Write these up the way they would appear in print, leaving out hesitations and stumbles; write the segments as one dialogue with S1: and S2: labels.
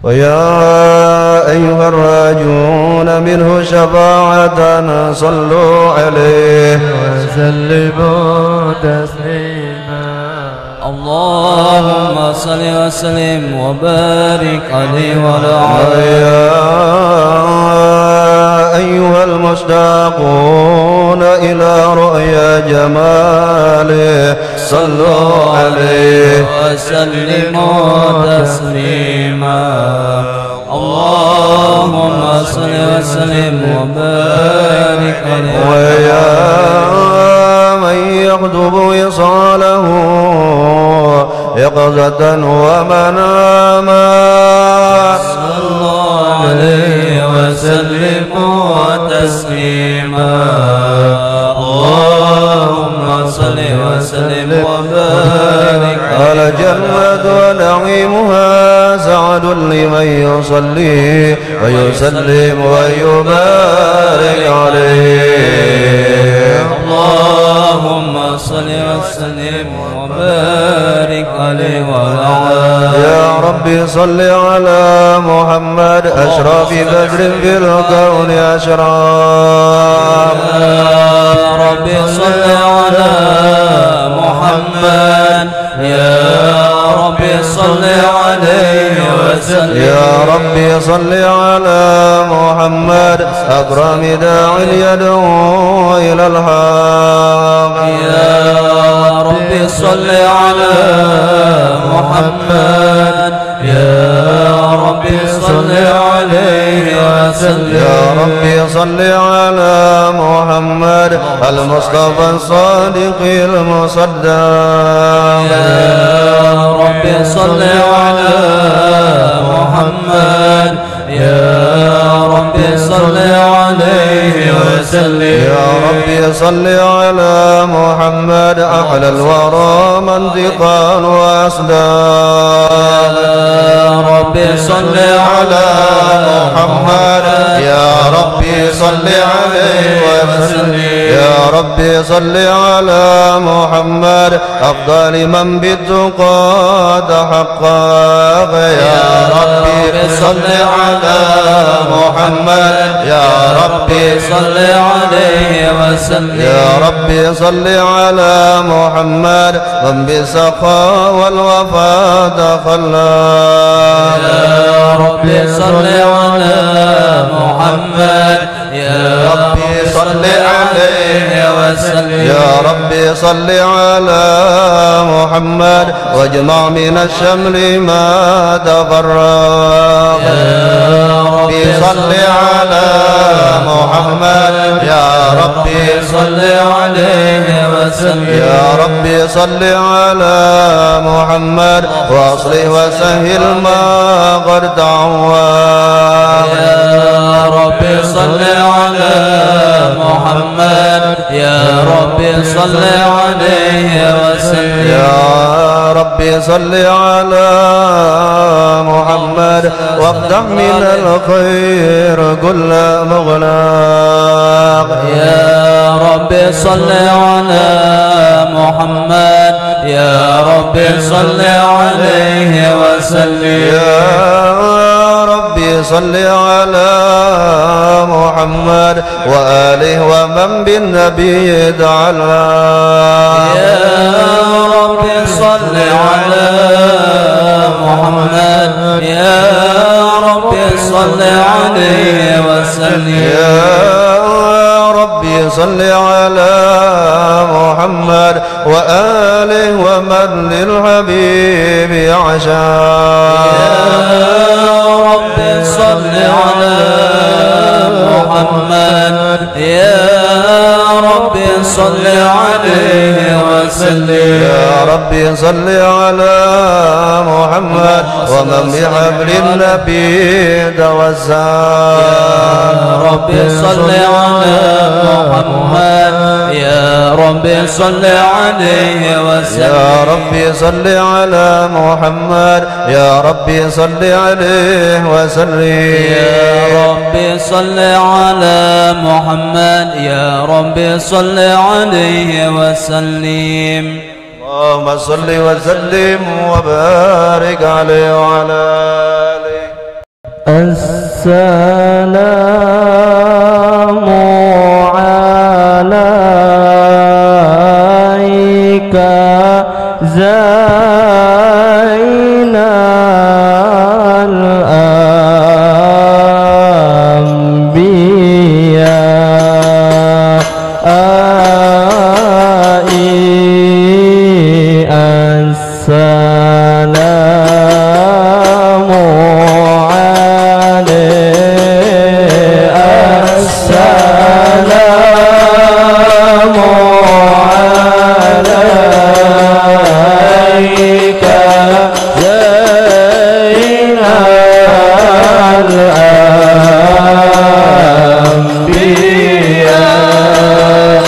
S1: ويا أيها الراجون منه شفاعة صلوا عليه
S2: وسلموا تسليما.
S3: اللهم صل وسلم وبارك عليه وعلى
S1: يا أيها المشتاقون إلى رؤيا جماله صلوا عليه
S3: وسلموا تسليما. اللهم صل وسلم وبارك عليه.
S1: ويا من يغضب وصاله يقظة ومناما
S3: صلى الله عليه وسلم تسليما. اللهم صل وسلم وبارك
S1: على جنة ونعيمها سعد لمن يصلي ويسلم ويبارك عليه.
S3: اللهم صل وسلم وبارك عليه وعلى.
S1: يا ربي صل على محمد أشرف بدر في الكون أشرف.
S3: يا ربي صل على محمد. يا ربي صل عليه وسلم.
S1: يا ربي صل على محمد أكرم داع يدعو إلى الحق.
S3: يا ربي صل على محمد. يا ربي صل عليه وسلم.
S1: يا ربي صل على محمد المصطفى الصادق المصدق.
S3: يا ربي صل على محمد. يا ربي صل عليه وسلم.
S1: يا ربي صل على محمد أحلى الورى منطقا وأصداقا.
S3: يا ربي صل على محمد.
S1: يا ربي صل عليه وسلم. يا ربي صل على محمد أفضل من بالتقى تحقق. يا ربي صل على محمد. يا ربي
S3: صل عليه وسلم.
S1: يا ربي صل على محمد من بالسخاء والوفاء تخلق.
S3: يا ربي صل على محمد. يا ربي صل عليه وسلم.
S1: يا ربي صل على محمد واجمع من الشمل ما تفرق.
S3: يا ربي
S1: صل على محمد. يا ربي
S3: صل عليه وسلم.
S1: يا ربي صل على محمد واصلح وسهل ما قد تعوض.
S3: يا ربي صل على محمد. يا ربي صل عليه وسلم.
S1: يا ربي صل على محمد وافتح من الخير كل مغلاق.
S3: يا ربي صل على محمد. يا ربي صل عليه وسلم.
S1: يا ربي صل على محمد وآله ومن بالنبي تعالى.
S3: يا ربي صل على محمد. يا ربي صل عليه وسلم.
S1: يا ربي صل على محمد وآله ومن للحبيب عشاق.
S3: يا ربي صل على محمد. يا ربي صل عليه وسلم.
S1: يا ربي صل على محمد ومن بحبل النبي توسل.
S3: يا ربي صل على محمد. يا ربي صل عليه وسلم.
S1: يا ربي صل على محمد. يا ربي صل عليه وسلم.
S3: يا ربي صل على محمد. يا ربي صل عليه وسلم.
S1: اللهم صل وسلم وبارك عليه وعلى آله.
S2: السلام عليك زين الأنبياء السلام عليك السلام عليك زين الأنبياء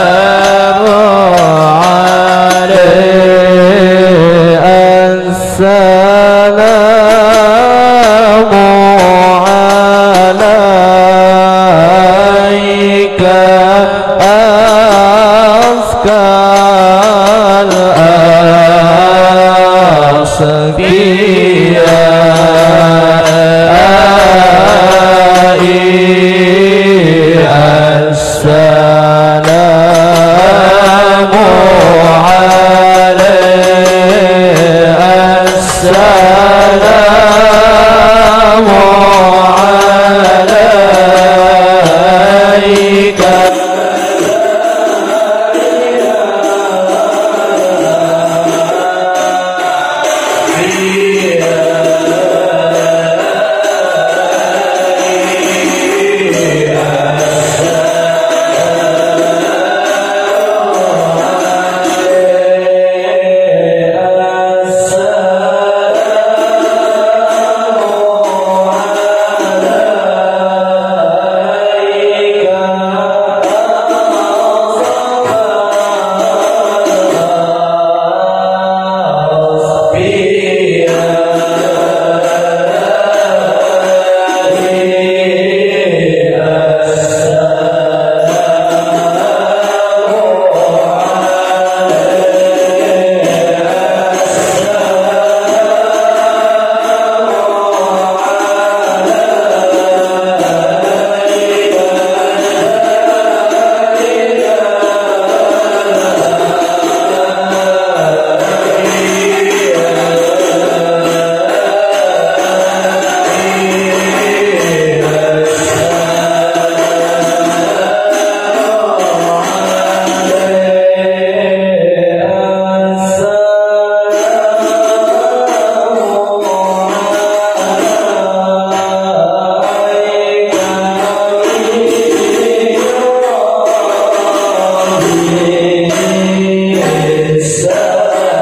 S2: السلام عليك السلام عليك أزكى السلام عليك السلام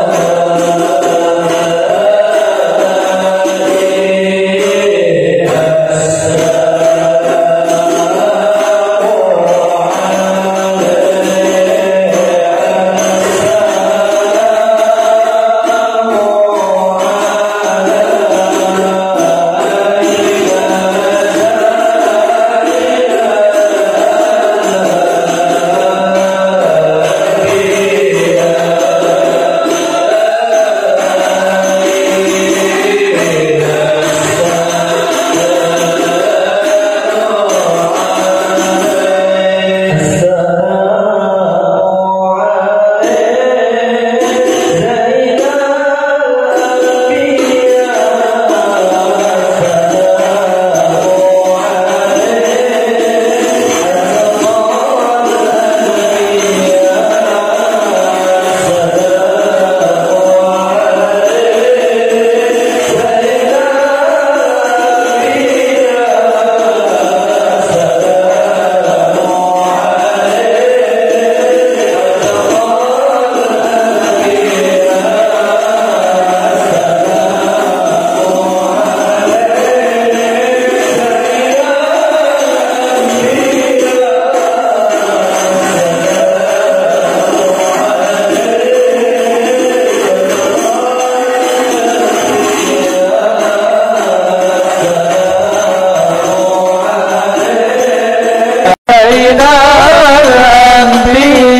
S2: عليك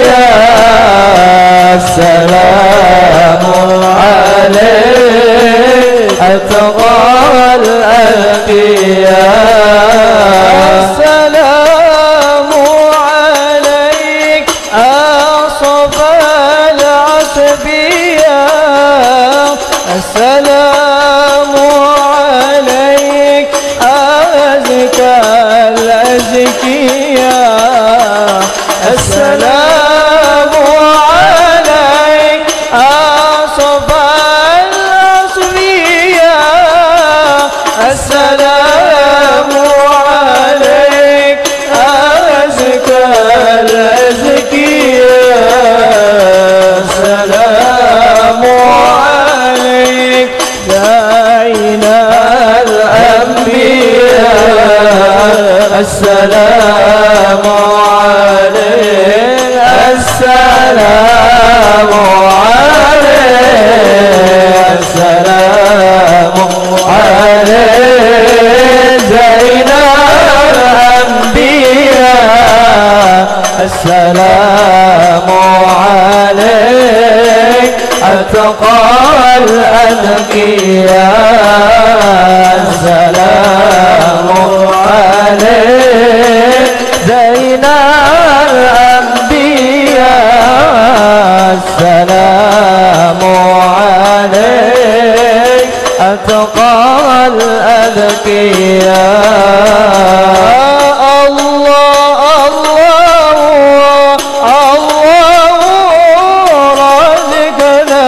S2: الأنبياء السلام أتقى الأتقياء السلام عليك زين الأنبياء السلام عليك أتقى الأذكياء الله الله الله رزقنا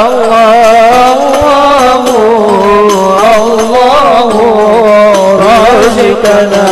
S2: الله الله رزقنا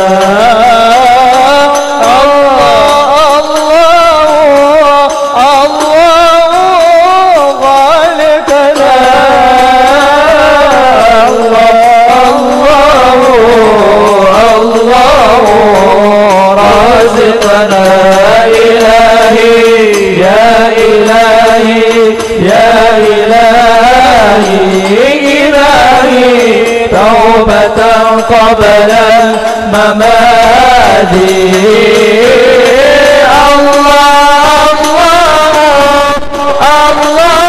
S2: قبل الممات الله الله الله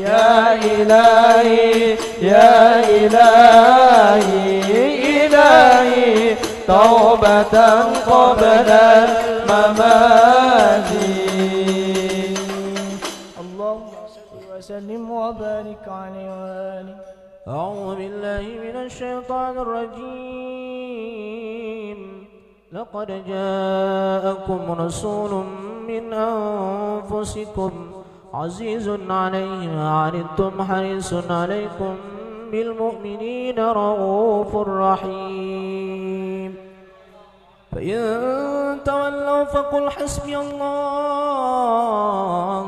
S2: يا إلهي يا إلهي إلهي توبة قبل الممات اللهم صل وسلم وبارك عليه وآله. أعوذ بالله من الشيطان الرجيم. لقد جاءكم رسول من أنفسكم عزيز عليه ما عنتم حريص عليكم بالمؤمنين رؤوف رحيم. فإن تولوا فقل حسبي الله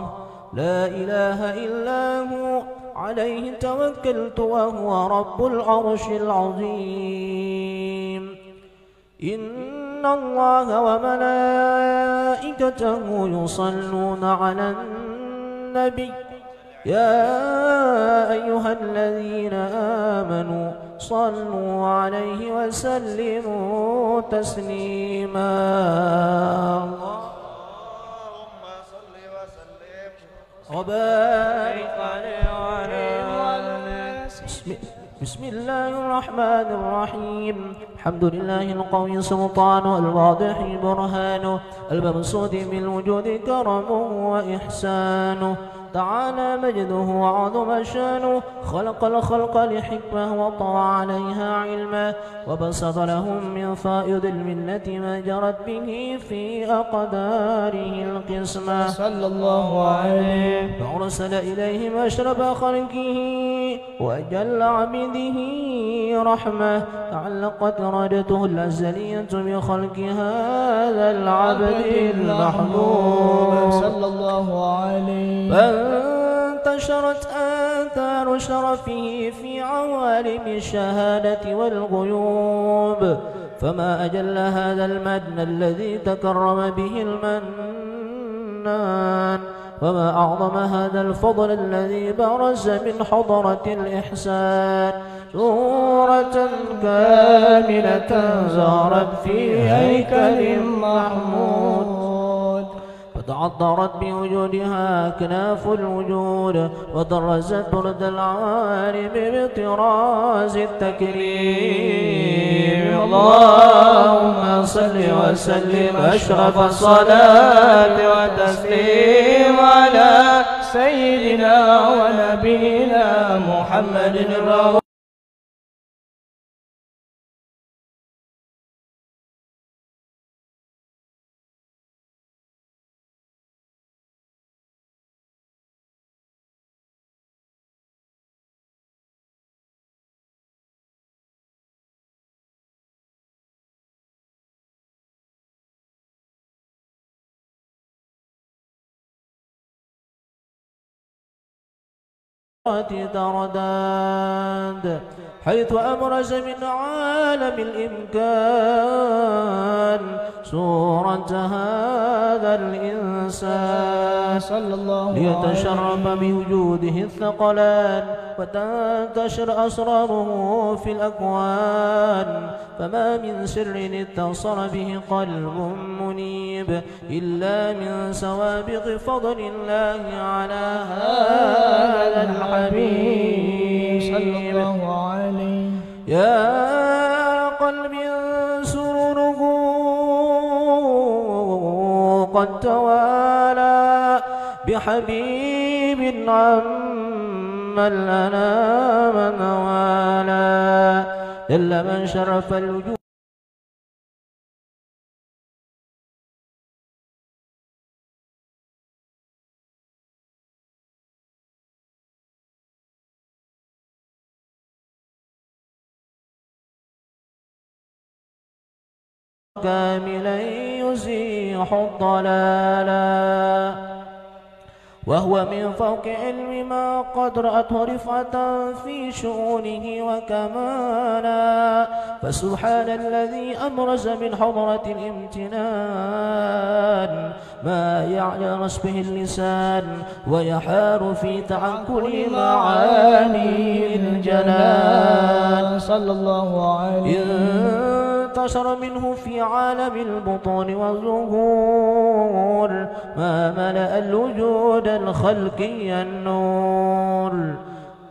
S2: لا إله إلا هو عليه توكلت وهو رب العرش العظيم. إن الله وملائكته يصلون على النبي يا أيها الذين آمنوا صلوا عليه وسلموا تسليما. اللهم صل وسلم وبارك عليه وعلى بسم الله الرحمن الرحيم. الحمد لله القوي سلطانه الواضح برهانه المبسوط بالوجود كرمه وإحسانه تعالى مجده وعظم شانه خلق الخلق لحكمة وطوى عليها علما وبسط لهم من فائض الملة ما جرت به في أقداره القسمة صلى الله عليه فأرسل إليهم أشرف خلقه وأجل عبده رحمة تعلقت إرادته الأزلية بخلق هذا العبد المحبوب صلى الله عليه فانتشرت آثار شرفه في عوالم الشهادة والغيوب فما أجل هذا المدن الذي تكرم به المنان وما أعظم هذا الفضل الذي برز من حضرة الإحسان صورة كاملة زارت في هيكل محمود فتعطرت بوجودها أكناف الوجود وطرزت برد العالم بطراز التكريم. اللهم صل وسلم أشرف الصلاة والتسليم على سيدنا ونبينا محمد الرسول ترداد حيث أبرز من عالم الإمكان صورة هذا الإنسان صلى الله عليه وسلم ليتشرف بوجوده الثقلان وتنتشر أسراره في الأكوان فما من سر اتصل به قلب منيب إلا من سوابق فضل الله على هذا الحبيب صلى الله عليه. يا قلبي سروره قد توالى بحبيب عم الأنام نوالا جل من شرف الوجود كاملا يزيح الضلالا وهو من فوق علم ما قد رأته رفعة في شؤونه وكمالا فسبحان الذي أبرز من حضرة الامتنان ما يعجرس به اللسان ويحار في تعقل معاني الجلال صلى الله عليه وسلم انتشر منه في عالم البطون والظهور ما ملأ الوجود الخلقي النور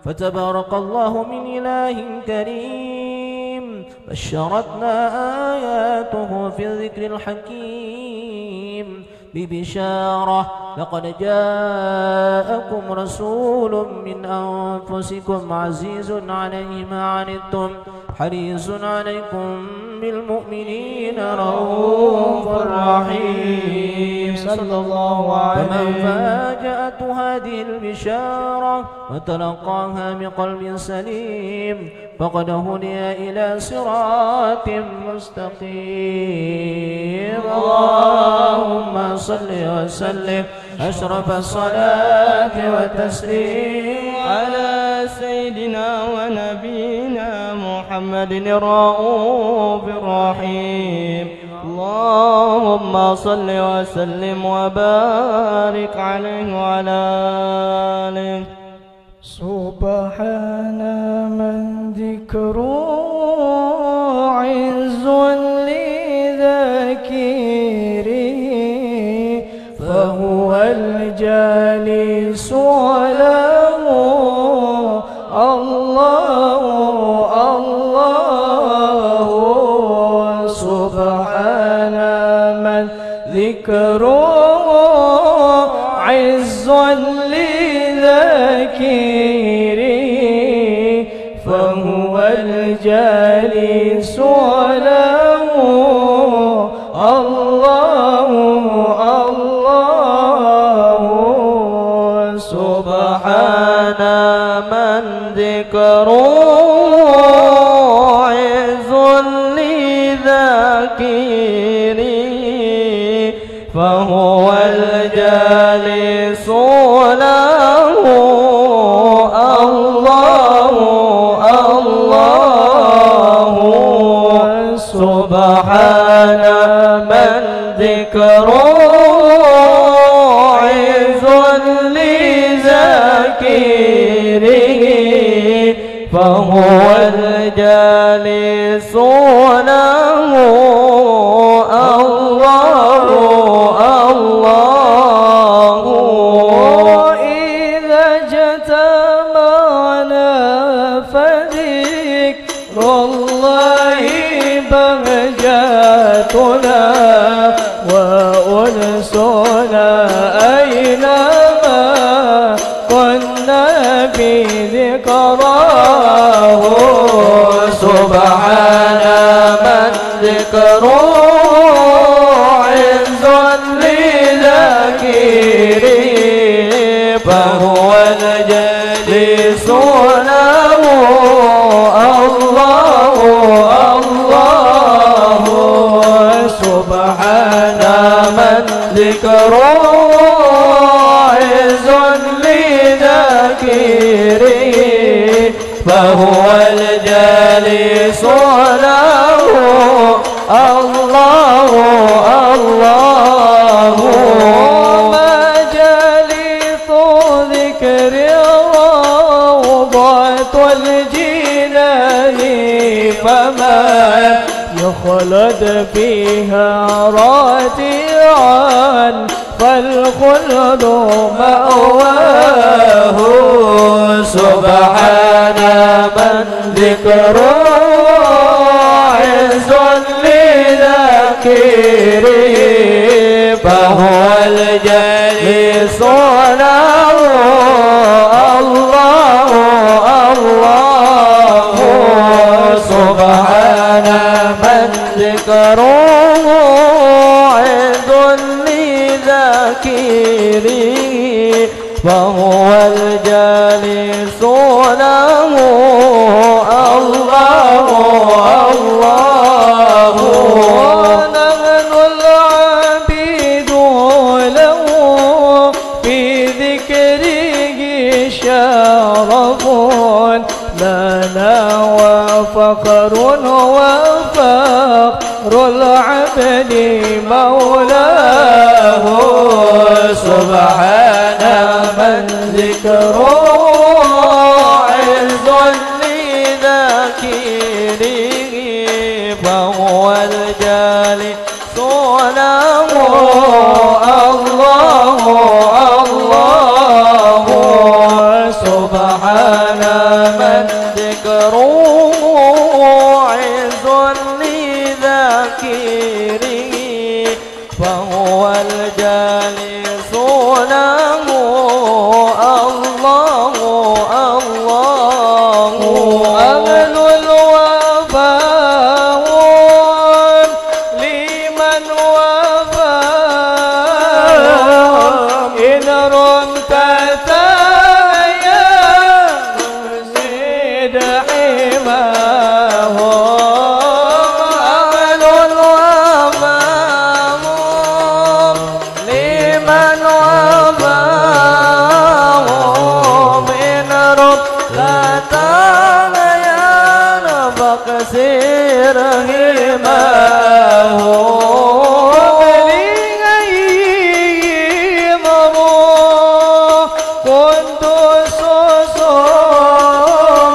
S2: فتبارك الله من إله كريم بشرتنا آياته في الذكر الحكيم ببشارة لقد جاءكم رسول من أنفسكم عزيز عليه ما عنتم حريص عليكم بالمؤمنين رؤوف رحيم صلى الله عليه وسلم. فمن فاجأته هذه البشارة وتلقاها بقلب سليم فقد هدي إلى صراط مستقيم. اللهم صل وسلم أشرف الصلاة والتسليم
S4: على سيدنا ونبينا محمد الرؤوف الرحيم. اللهم صل وسلم وبارك عليه وعلى آله.
S2: سبحان من ذكره عز لذاكره فهو الجالس له الله الله. سبحان من ذكره عز لذاكره فهو الجالس له الله الله. سبحان من ذكره عز لذاكره فهو الجالس له الله الله. سبحان من ذكره عز لذاكره فهو الجالس له الله الله. وإذا اجتمعنا فذكر الله بهجتنا وأنسنا أينما كنا بذكراه. سبحان من ذكره عز لذاكره فهو الجالس له الله الله. سبحان من ذكره عز لذاكره
S4: ذاكره فهو الجليس له الله الله مجالس ذكر روضة الجنان فما يخلد فيها راتعا فالخلد مأواه سبحان من ذكره عز لذاكره فهو الجليس له الله الله سبحان من ذكره عز لذاكره فهو الجالس له الله الله ونحن العبيد له في ذكره شرف لنا وفخر وفخر العبد مولاه سبحان من ذكره عز لذاكره فهو الجالس له الله الله سبحان من ذكره عز لذاكره فهو الجالس له الله الله أهل الوفاء لمن وفى إن رمت تايا زد حماه أهل الوفاء لمن وفى إن رمت تايا فكسر هماه كنت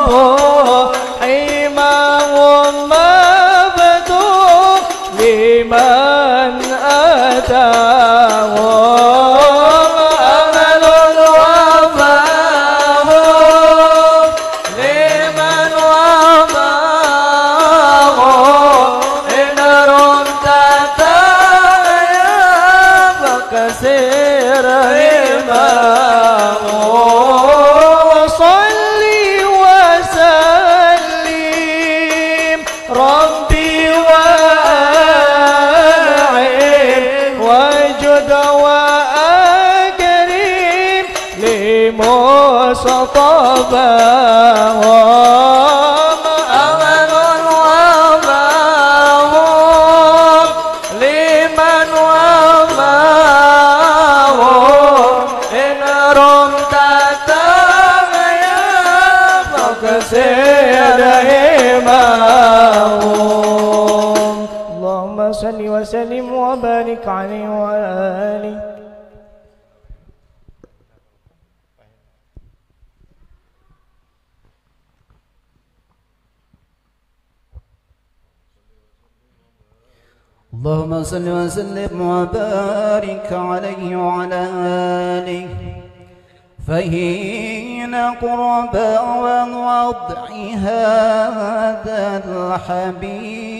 S4: صصوب حماه مبدو لمن أتاه أمل الوفاء لمن وفاه إن رمت تايا فكسر هماه وصلي وسلم ربي وأنعم وجد وأكرم لمصطفاه أمل وفاه لمن وفاه إن رمت تايا فكسر هماه اللهم صل وسلم وبارك عليه وعلى آله
S3: اللهم صل وسلم وبارك عليه وعلى آله فهين قربا ووضع هذا الحبيب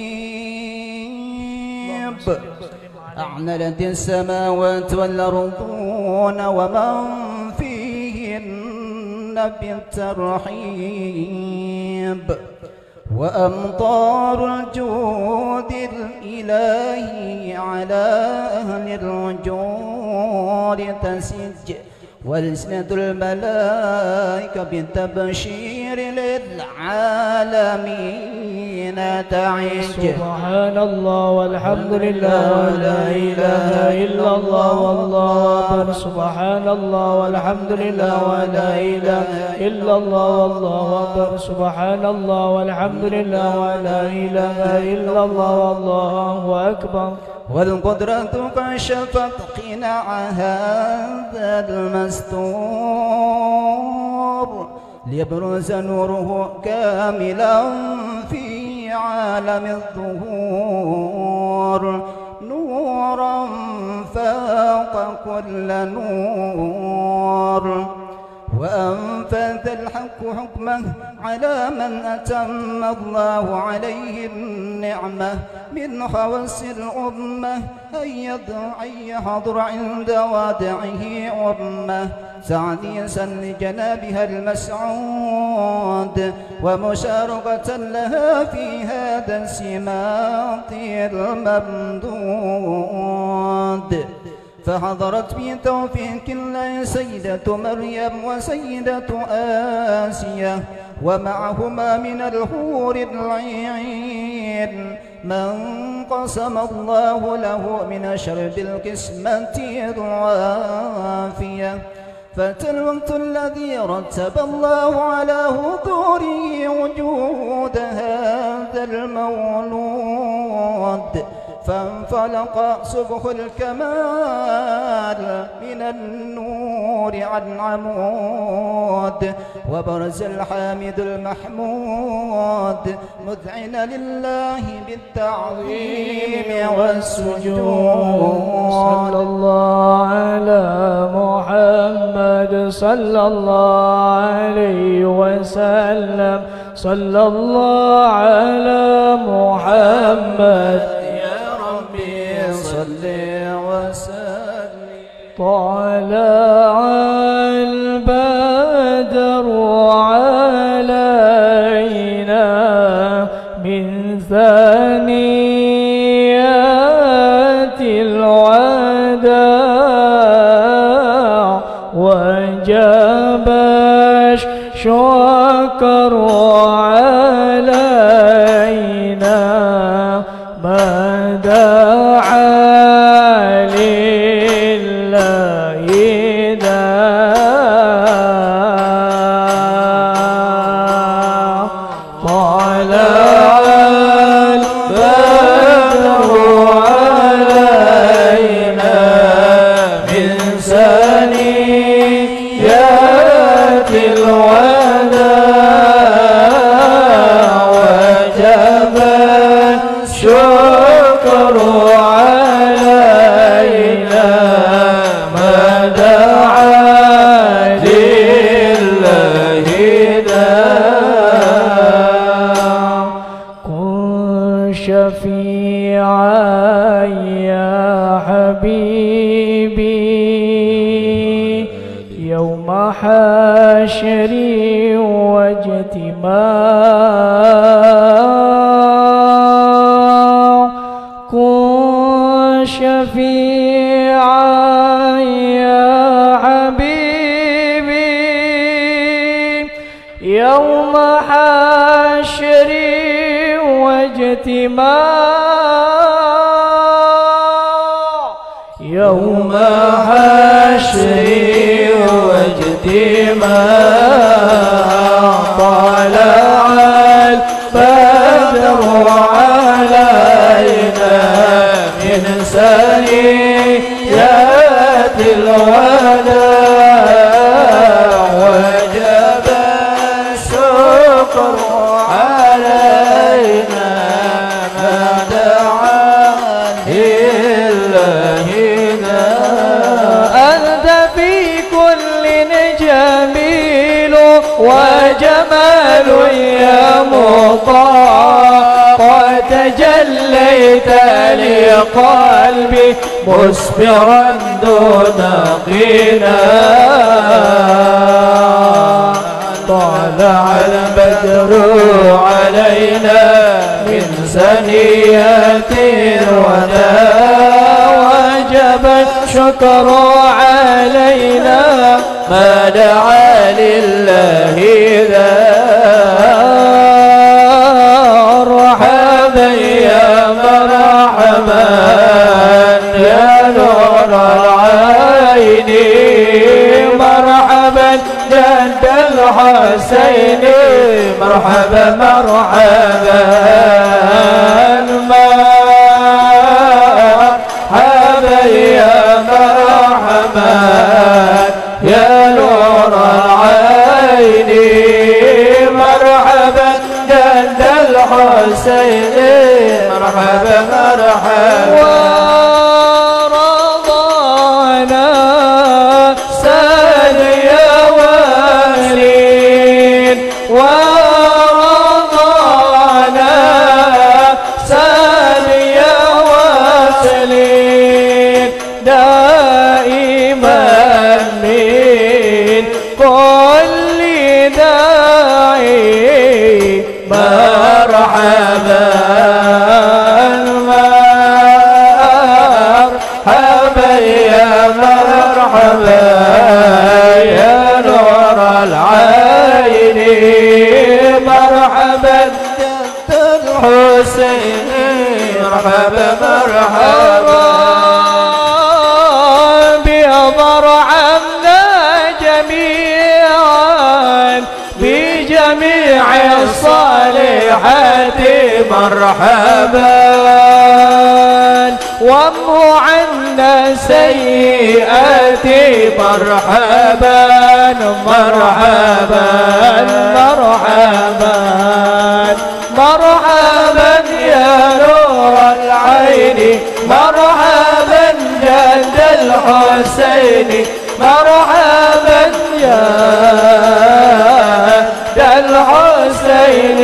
S3: أعلنت السماوات والأرضون ومن فيهن بالترحيب وأمطار الجود الإلهي على أهل الرجول تسج وألسنة الملائكة بالتبشير للعالمين
S4: حين تعج.
S2: سبحان الله والحمد لله ولا إله إلا الله والله أكبر. سبحان الله والحمد لله ولا إله إلا الله والله أكبر. سبحان الله والحمد لله ولا إله إلا الله والله أكبر.
S4: والقدرة كشفت قناع هذا المستور ليبرز نوره كاملا في عالم الظهور، نورا فاق كل نور. وأنفذ الحق حكمه على من أتم الله عليه النعمة من خواص الأمة أن يحضر عند وادعه أمة تعديسا لجنابها المسعود ومشاركة لها في هذا السماط الممدود. فحضرت في توفيق الله سيدة مريم وسيدة آسية ومعهما من الحور العين من قسم الله له من شرب القسمة الوافية. فأتى الوقت الذي رتب الله على حضوره وجود هذا المولود، فانفلق صبح الكمال من النور عن عمود، وبرز الحامد المحمود مذعنا لله بالتعظيم والسجود.
S2: صلى الله على محمد صلى الله عليه وسلم. صلى الله على محمد
S4: صل وسلم.
S2: طلع البدر علينا من ثنيات الوداع وجب الشكر علينا ما دعا لله داع. طلع البدر علينا من ثنيات الوداع وجب الشكر علينا ما دعا لله داع. كن شفيعا يا حبيبي يوم حشري واجتماع. كن شفيعا يا حبيبي يوم حشري واجتماع. يوم حشري واجتماع. طلع البدر علينا من ثنيات الوداع وجب الشكر علينا ما دعا لله داع. أنت في كل جميل وجمال يا مطاع، قد تجليت لقلبي مسبرا دون غنى. طلع البدر علينا من ثنيات الوداع وجب الشكر علينا ما دعا لله ذا. العين مرحبا جد الحسين مرحبا مرحبا مرحبا يا مرحبا يا نور العين مرحبا جد الحسين مرحبا مرحبا ورضانا سال يا ولين ورضانا سال يا وسلين دائما من كل داعي مرحبا مرحبا يا مرحبا يا نور العين مرحبا جد الحسين مرحبا مرحبا بمرحبنا جميعا بجميع الصالحات مرحبا وامه عنا سيئات مرحبا مرحبا مرحبا مرحبا يا نور العين مرحبا جد الحسين مرحبا يا الحسين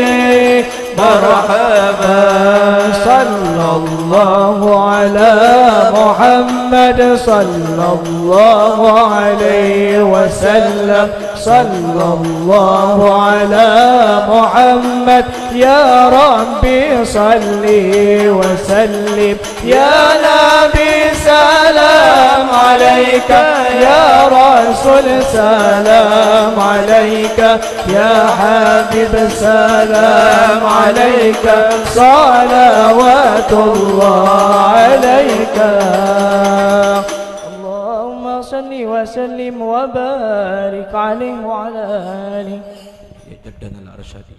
S2: مرحبا صلى الله على محمد صلى الله عليه وسلم صلى الله على محمد يا ربي صلي وسلم يا نبي سلام عليك يا رسول سلام عليك يا حبيب سلام عليك صلوات الله عليك اللهم صل وسلم وبارك عليه وعلى آله
S5: يا جدنا الأرشادي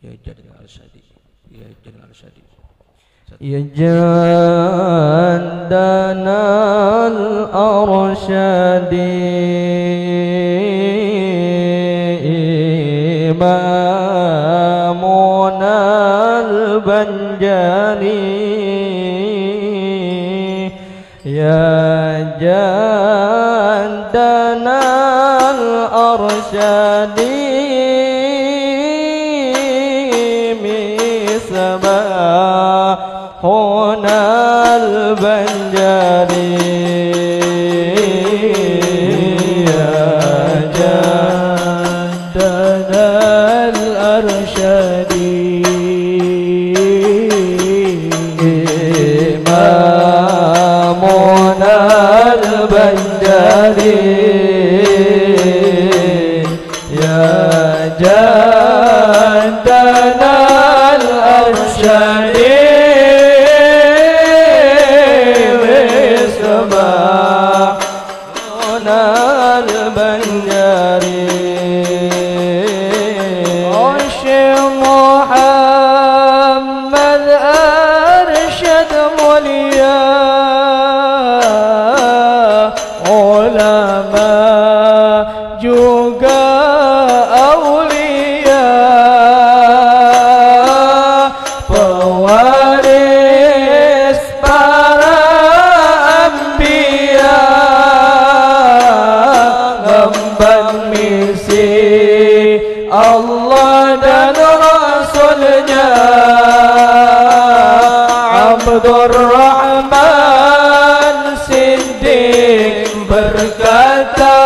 S5: يا جدنا الأرشادي يا جدنا الأرشادي
S3: يا جدنا الأرشادي إمامنا البنجاني يا جدنا الأرشادي مصباحنا البنجاني يا
S2: جدنا الأرشادي
S3: إمامنا البنجاني يا جدنا الأرشادي مصباحنا البنجاني
S2: عش محمد أرشد مولياء علماء juga أولياء pewaris para أنبياء ngemban misi Allah dan Rasulnya Abdurrahman Siddiq berkata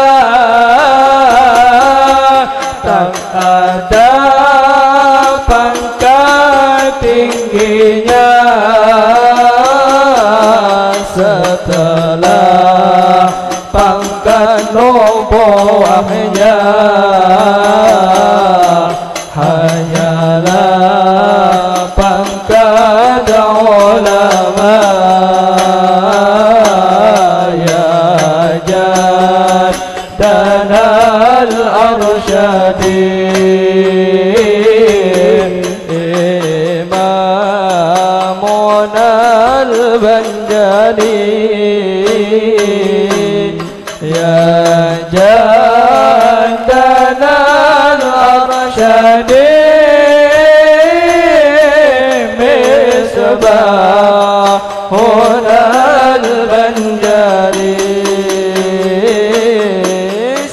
S2: tak ada pangkat tingginya setelah pangkat nubuwahnya hanyalah pangkat ulama البنجاري يا جدنا الأرشاد مصباحنا البنجاري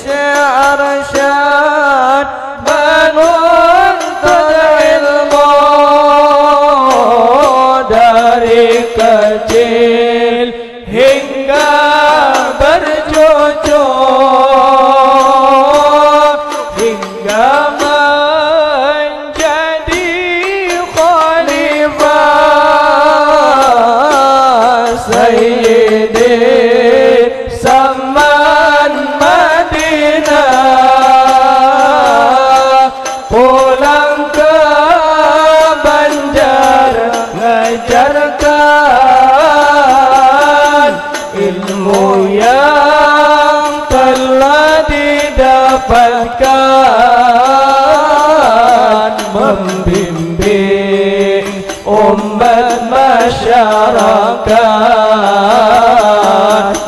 S2: شعر شاد menuntut ilmu dari kecil hingga bercucu hingga menjadi khalifah Sayyidi Saman Madinah pulang ke Banjar ngajarkan ilmu yang telah didapatkan membimbing umat masyarakat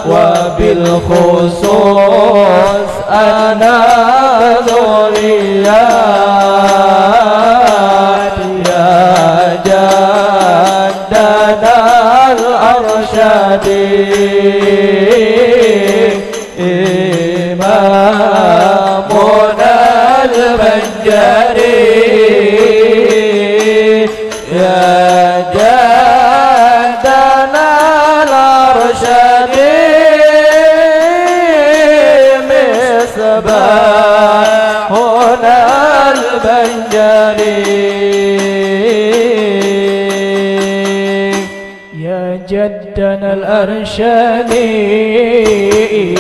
S2: wabil khusus anak dzurriyyat ya jaddana al-arsyadi imamuna al-banjari ya jaddana al-arsyadi misbahuna al-banjari ya jaddana al-arsyadi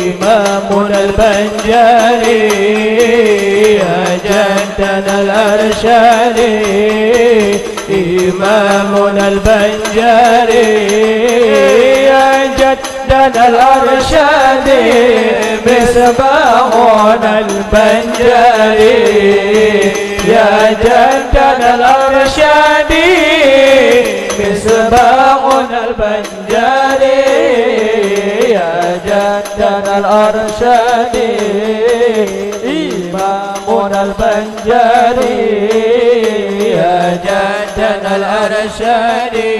S2: imamuna al-banjari ya jaddana al-arsyadi imamuna al-banjari ya jaddana al-arsyadi misbahuna al-banjari ya jaddana al-arsyadi misbahuna al-banjari ya jaddana al-arsyadi imamuna al-banjari ya jaddana al-arsyadi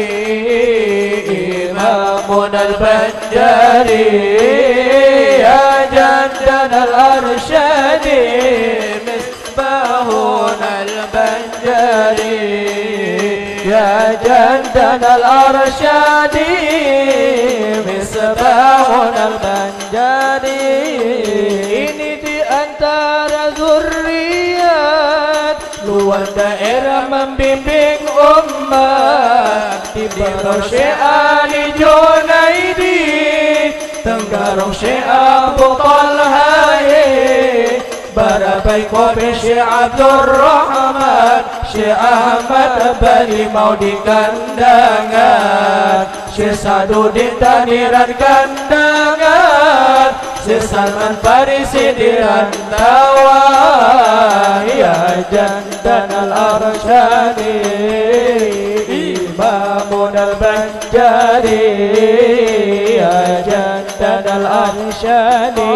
S2: imamuna al-banjari ya jaddana al-arsyadi misbahuna al-banjari ya jaddana al-arsyadi misbahuna al-banjari ini di antara zurriyat luar daerah membimbing umat di Barong Syekh Ali Junaidi Tenggarong Syekh Abu Talha Barabai Kobe Syekh Abdul Rahman Syekh Ahmad Bali mau di kandangan Syekh Sadudin Taniran kandangan Syekh Salman Farisi di rantauan ya jaddana al-arsyadi imamun al-banjari ya jaddana al-arsyadi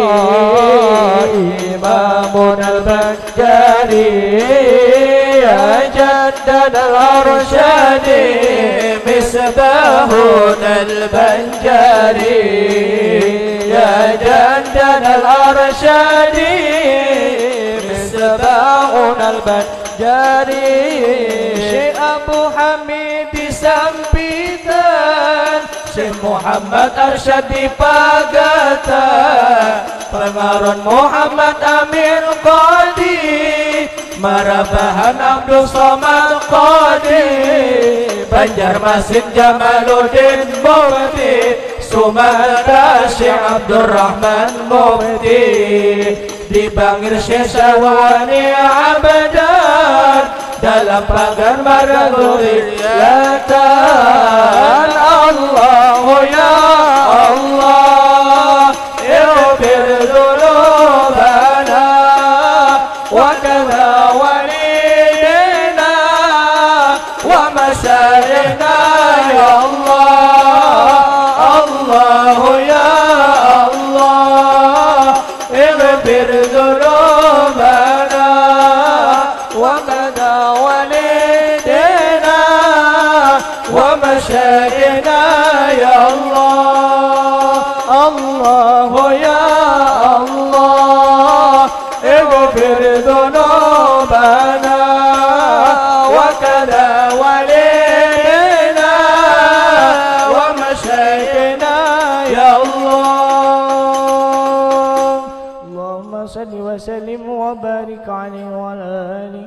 S2: imamun al-banjari ya jaddana al-arsyadi misbahun al-banjari ya jaddana al-arsyadi misbahun al-banjari Syekh Abu Hamid di Sampitan Syekh Muhammad Arsyad di Pagatan Pengaron Muhammad Amin Qadi Marabahan Abdul Somad Qadi Banjarmasin Jamaluddin Mufti Sumada Syekh Abdurrahman Mufti di Bangir Syekh Syahwani Abadan dalam pagar marga dzurriyyatan Allahu ya Allah ighfir dzunubana wa kadza walidina wa masyayina ya Allah إلينا يا الله اللهم صل وسلم وبارك عليه وعلى آله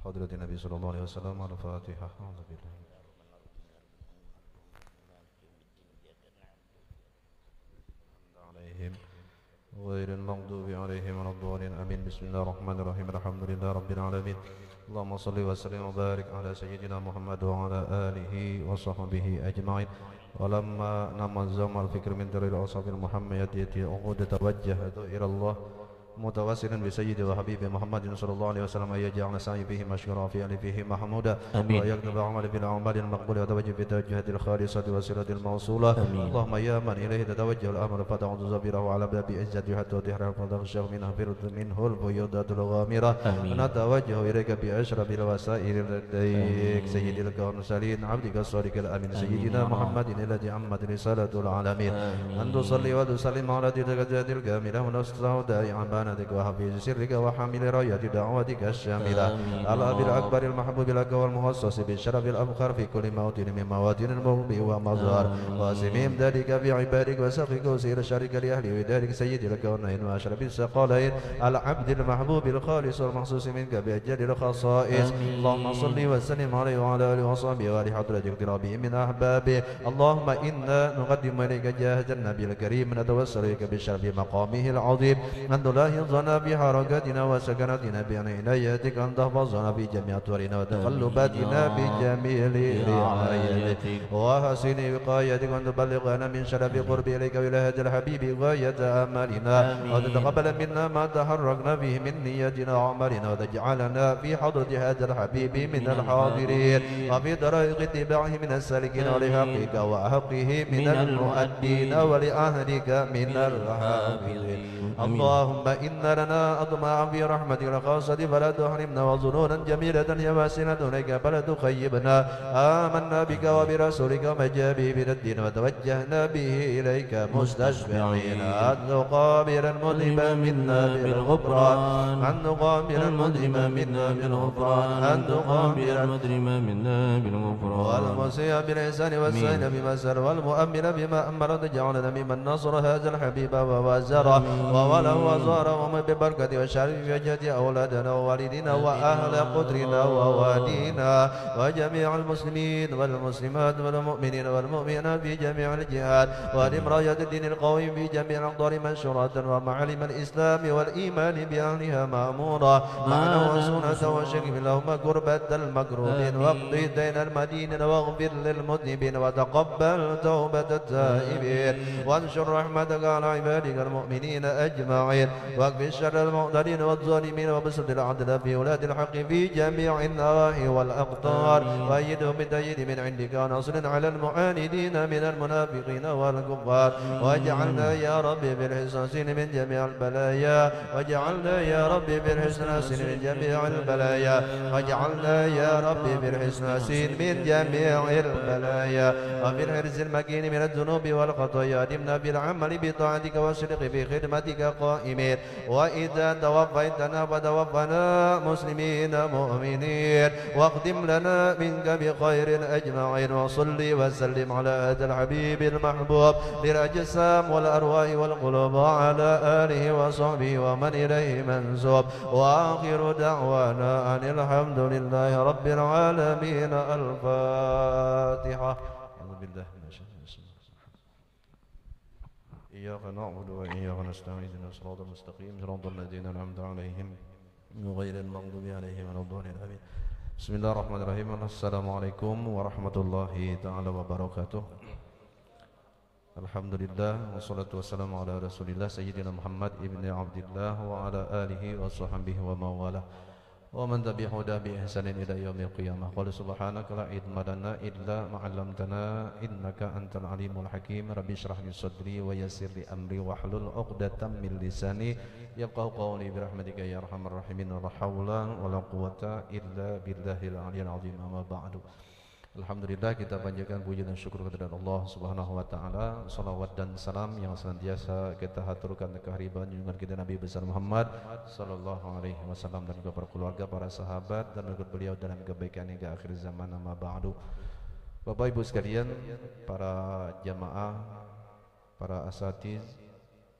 S1: حضرة النبي صلى الله عليه وسلم على الفاتحة. أعوذ بالله عليهم غير المغضوب عليهم ولا الضالين آمين. بسم الله الرحمن الرحيم. الحمد لله رب العالمين. اللهم صل وسلم وبارك على سيدنا محمد وعلى آله وصحبه أجمعين. ولما نمزم الفكر من در الأوصاف المحمدية عقود توجهت إلى الله متوسلا بسيد وحبيب محمد صلى الله عليه وسلم أن يجعل سعي فيه مشكورا في فيه محمودا ويكتب عمل في الأعمال المقبولة وتوجه في التوجهات الخالصة والسيرة الموصولة. اللهم يا من إليه تتوجه الأمر فتعود زبيره على باب عزة حتى تحرر فتغشى منه البيوضات الغامرة. نتوجه إليك بأشرف الوسائل لديك سيد المرسلين عبدك الصادق الأمين سيدنا محمد الذي عمت رسالة العالمين. أن تصلي وتسلم على تلك الكاملة ونستودع عبانا وحفيظ سرك وحامل راية دعوتك الشاملة الأب الأكبر المحبوب لك والمخصص بالشرف الأبخر في كل موطن من مواطن المغرب ومظهر واسمهم ذلك في عبادك وسقك وسير شرك لأهله وذلك سيد الكونين وأشرف الثقلين العبد المحبوب الخالص والمخصوص منك بأجل الخصائص. اللهم صل وسلم عليه وعلى آله وصحبه وآل حضرة اقترابه من أحبابه. اللهم إنا نقدم إليك جاهز النبي الكريم نتوسل إليك بشرف مقامه العظيم أن تلاحظنا بحركاتنا وسكناتنا بعنايتك أن تحفظنا في جميع أطوارنا وتقلباتنا بجميل رعايتك وحسن وقايتك وأن تبلغنا من شرف قرب إليك ولاية الحبيب غاية آمالنا وتتقبل منا ما تحركنا به من نيتنا وعملنا وتجعلنا في حضرة هذا الحبيب من الحاضرين وفي طريق اتباعه من السالكين ولحقك وحقه من المؤدين ولأهلك من الحافظين. اللهم إن لنا أطماعا في رحمتك الخاصة فلا تحرمنا وظنونا جميلة هي واسنة إليك فلا تخيبنا. آمنا بك وبرسولك وما جاء به من الدين وتوجهنا به إليك مستشفعين أن تقابل المذنب منا بالغفران أن تقابل المذنب منا بالغفران أن تقابل المذنب منا بالغفران والمسيء بالإحسان والسائل بما سر والمؤمن بما أمر تجعلنا ممن نصر هذا الحبيب ووزره وله وزاره ومن ببركة وشرف وجهة أولادنا ووالدنا وأهل قدرنا ووالينا وجميع المسلمين والمسلمات والمؤمنين والمؤمنات في جميع الجهات ولمراية الدين القويم في جميع الأقطار منشورة ومعالم الإسلام والإيمان بأهلها مأمورة معنا وسنة وشكف اللهم كربة المكروبين واقضي دين المدينين واغفر للمذنبين وتقبل توبة التائبين وانشر رحمتك على عبادك المؤمنين أجمعين واكف الشر المعتدين والظالمين وبسط العدل في ولاد الحق في جميع النواحي والأقطار وأيدهم بالتأييد من عندك ونصر على المعاندين من المنافقين والكفار واجعلنا يا ربي بالحسنين من جميع البلايا واجعلنا يا ربي بالحسنين من جميع البلايا واجعلنا يا ربي بالحسنين من جميع البلايا وفي الحرز المكين من الذنوب والخطايا دمنا بالعمل بطاعتك والصدق في خدمتك قائمين وإذا توفيتنا فتوفنا مسلمين مؤمنين واختم لنا منك بخير أجمعين وصل وسلم على هذا الحبيب المحبوب للأجسام والأرواح والقلوب وعلى آله وصحبه ومن إليه منسوب وآخر دعوانا أن الحمد لله رب العالمين. الفاتحة. أعوذ بالله من الشيطان الرجيم. إياك نعبد وإياك نستعين اهدنا الصراط المستقيم صراط الذين أنعمت عليهم غير المغضوب عليهم ولا الضالين آمين. بسم الله الرحمن الرحيم. السلام عليكم ورحمة الله تعالى وبركاته. Alhamdulillah wassalatu wassalamu ala rasulillah sayyidina Muhammad ibn Abdillah wa ala alihi wa sahbihi wa mawala wa man tabi'ahu bi ihsanin ila yaumil qiyamah. Qul subhanaka la ilma lana illa ma 'allamtana innaka antal alimul hakim. Rabbi shrah li sadri wa yassir li amri wahlul 'uqdatam min lisani yafqahu qawli bi rahmatika ya arhamar rahimin. La haula wa la quwwata illa billahil aliyyil azim. Amma ba'du. Alhamdulillah, kita panjatkan puji dan syukur kehadirat Allah Subhanahu wa taala. Salawat dan salam yang senantiasa kita haturkan ke hadirat junjungan kita Nabi besar Muhammad sallallahu alaihi wasallam dan juga para keluarga, para sahabat dan ikut beliau dalam kebaikan hingga akhir zaman. Amma ba'du. Bapak Ibu sekalian, para jamaah, para asatiz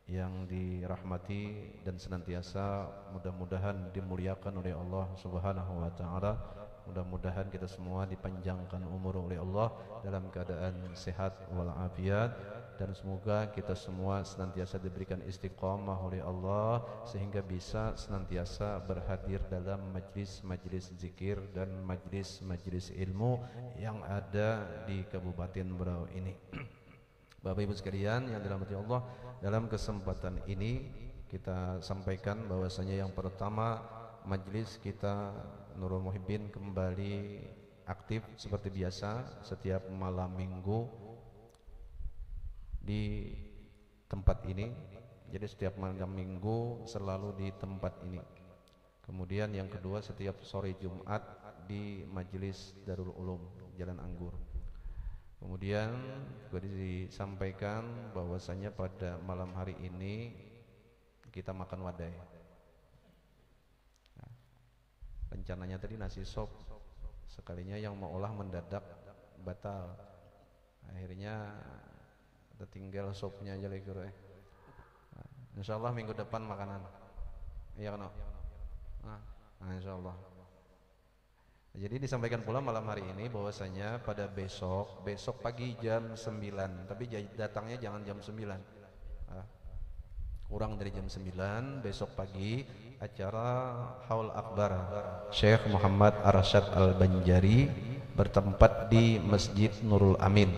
S1: yang dirahmati dan senantiasa mudah-mudahan dimuliakan oleh Allah Subhanahu wa taala. Mudah-mudahan kita semua dipanjangkan umur oleh Allah dalam keadaan sehat walafiat, dan semoga kita semua senantiasa diberikan istiqamah oleh Allah sehingga bisa senantiasa berhadir dalam majlis-majlis zikir dan majlis-majlis ilmu yang ada di Kabupaten Berau ini. Bapak Ibu sekalian yang dirahmati Allah, dalam kesempatan ini kita sampaikan bahwasanya yang pertama, majlis kita Nurul Muhibbin kembali aktif seperti biasa setiap malam minggu di tempat ini. Jadi setiap malam minggu selalu di tempat ini. Kemudian yang kedua, setiap sore Jumat di Majelis Darul Ulum Jalan Anggur. Kemudian juga disampaikan bahwasanya pada malam hari ini kita makan wadai. Rencananya tadi nasi sop, sekalinya yang mau olah mendadak batal. Akhirnya kita tinggal sopnya aja lagi. Insyaallah minggu depan makanan. Iya kan? Nah, insyaallah. Jadi disampaikan pula malam hari ini bahwasanya pada besok pagi jam 9, tapi datangnya jangan jam 9. Kurang dari jam 9 besok pagi acara Haul Akbar Syekh Muhammad Arsyad Al-Banjari bertempat di Masjid Nurul Amin,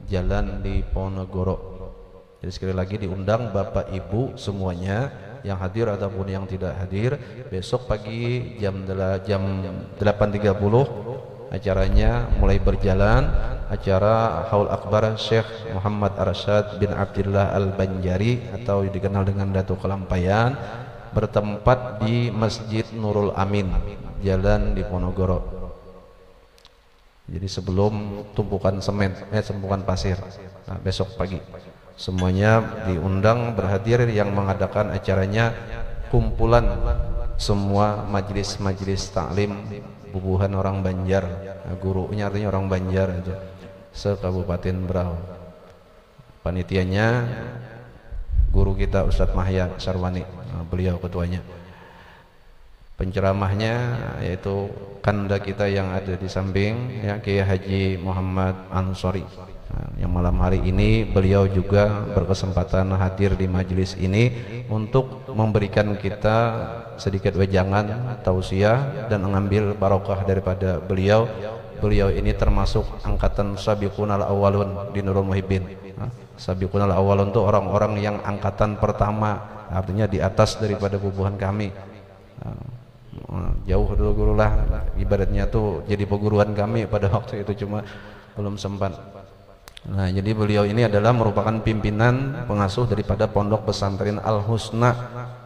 S1: Jalan di Ponorogo. Jadi sekali lagi diundang Bapak Ibu semuanya yang hadir ataupun yang tidak hadir, besok pagi jam 8.30 acaranya mulai berjalan. Acara Haul Akbar Syekh Muhammad Arsyad bin Abdullah Al-Banjari atau dikenal dengan Datuk Kelampayan bertempat di Masjid Nurul Amin, Jalan di Ponorogo. Jadi sebelum tumpukan tumpukan pasir. Nah, besok pagi semuanya diundang berhadir. Yang mengadakan acaranya kumpulan semua majelis-majelis taklim bubuhan orang Banjar. Nah, gurunya artinya orang Banjar itu se-Kabupaten Berau. Panitianya guru kita Ustadz Mahya Sarwani, beliau ketuanya. Penceramahnya yaitu kanda kita yang ada di samping, ya, Kiai Haji Muhammad Ansori. Yang malam hari ini beliau juga berkesempatan hadir di majelis ini untuk memberikan kita sedikit wejangan, tausiah, dan mengambil barokah daripada beliau. Beliau ini termasuk angkatan Sabiqunal Awwalun di Nurul Muhibbin. Sabiqunal Awwalun itu orang-orang yang angkatan pertama, artinya di atas daripada bubuhan kami. Jauh dulu lah, ibaratnya tuh jadi perguruan kami pada waktu itu, cuma belum sempat. Nah, jadi beliau ini adalah merupakan pimpinan pengasuh daripada Pondok Pesantren Al Husna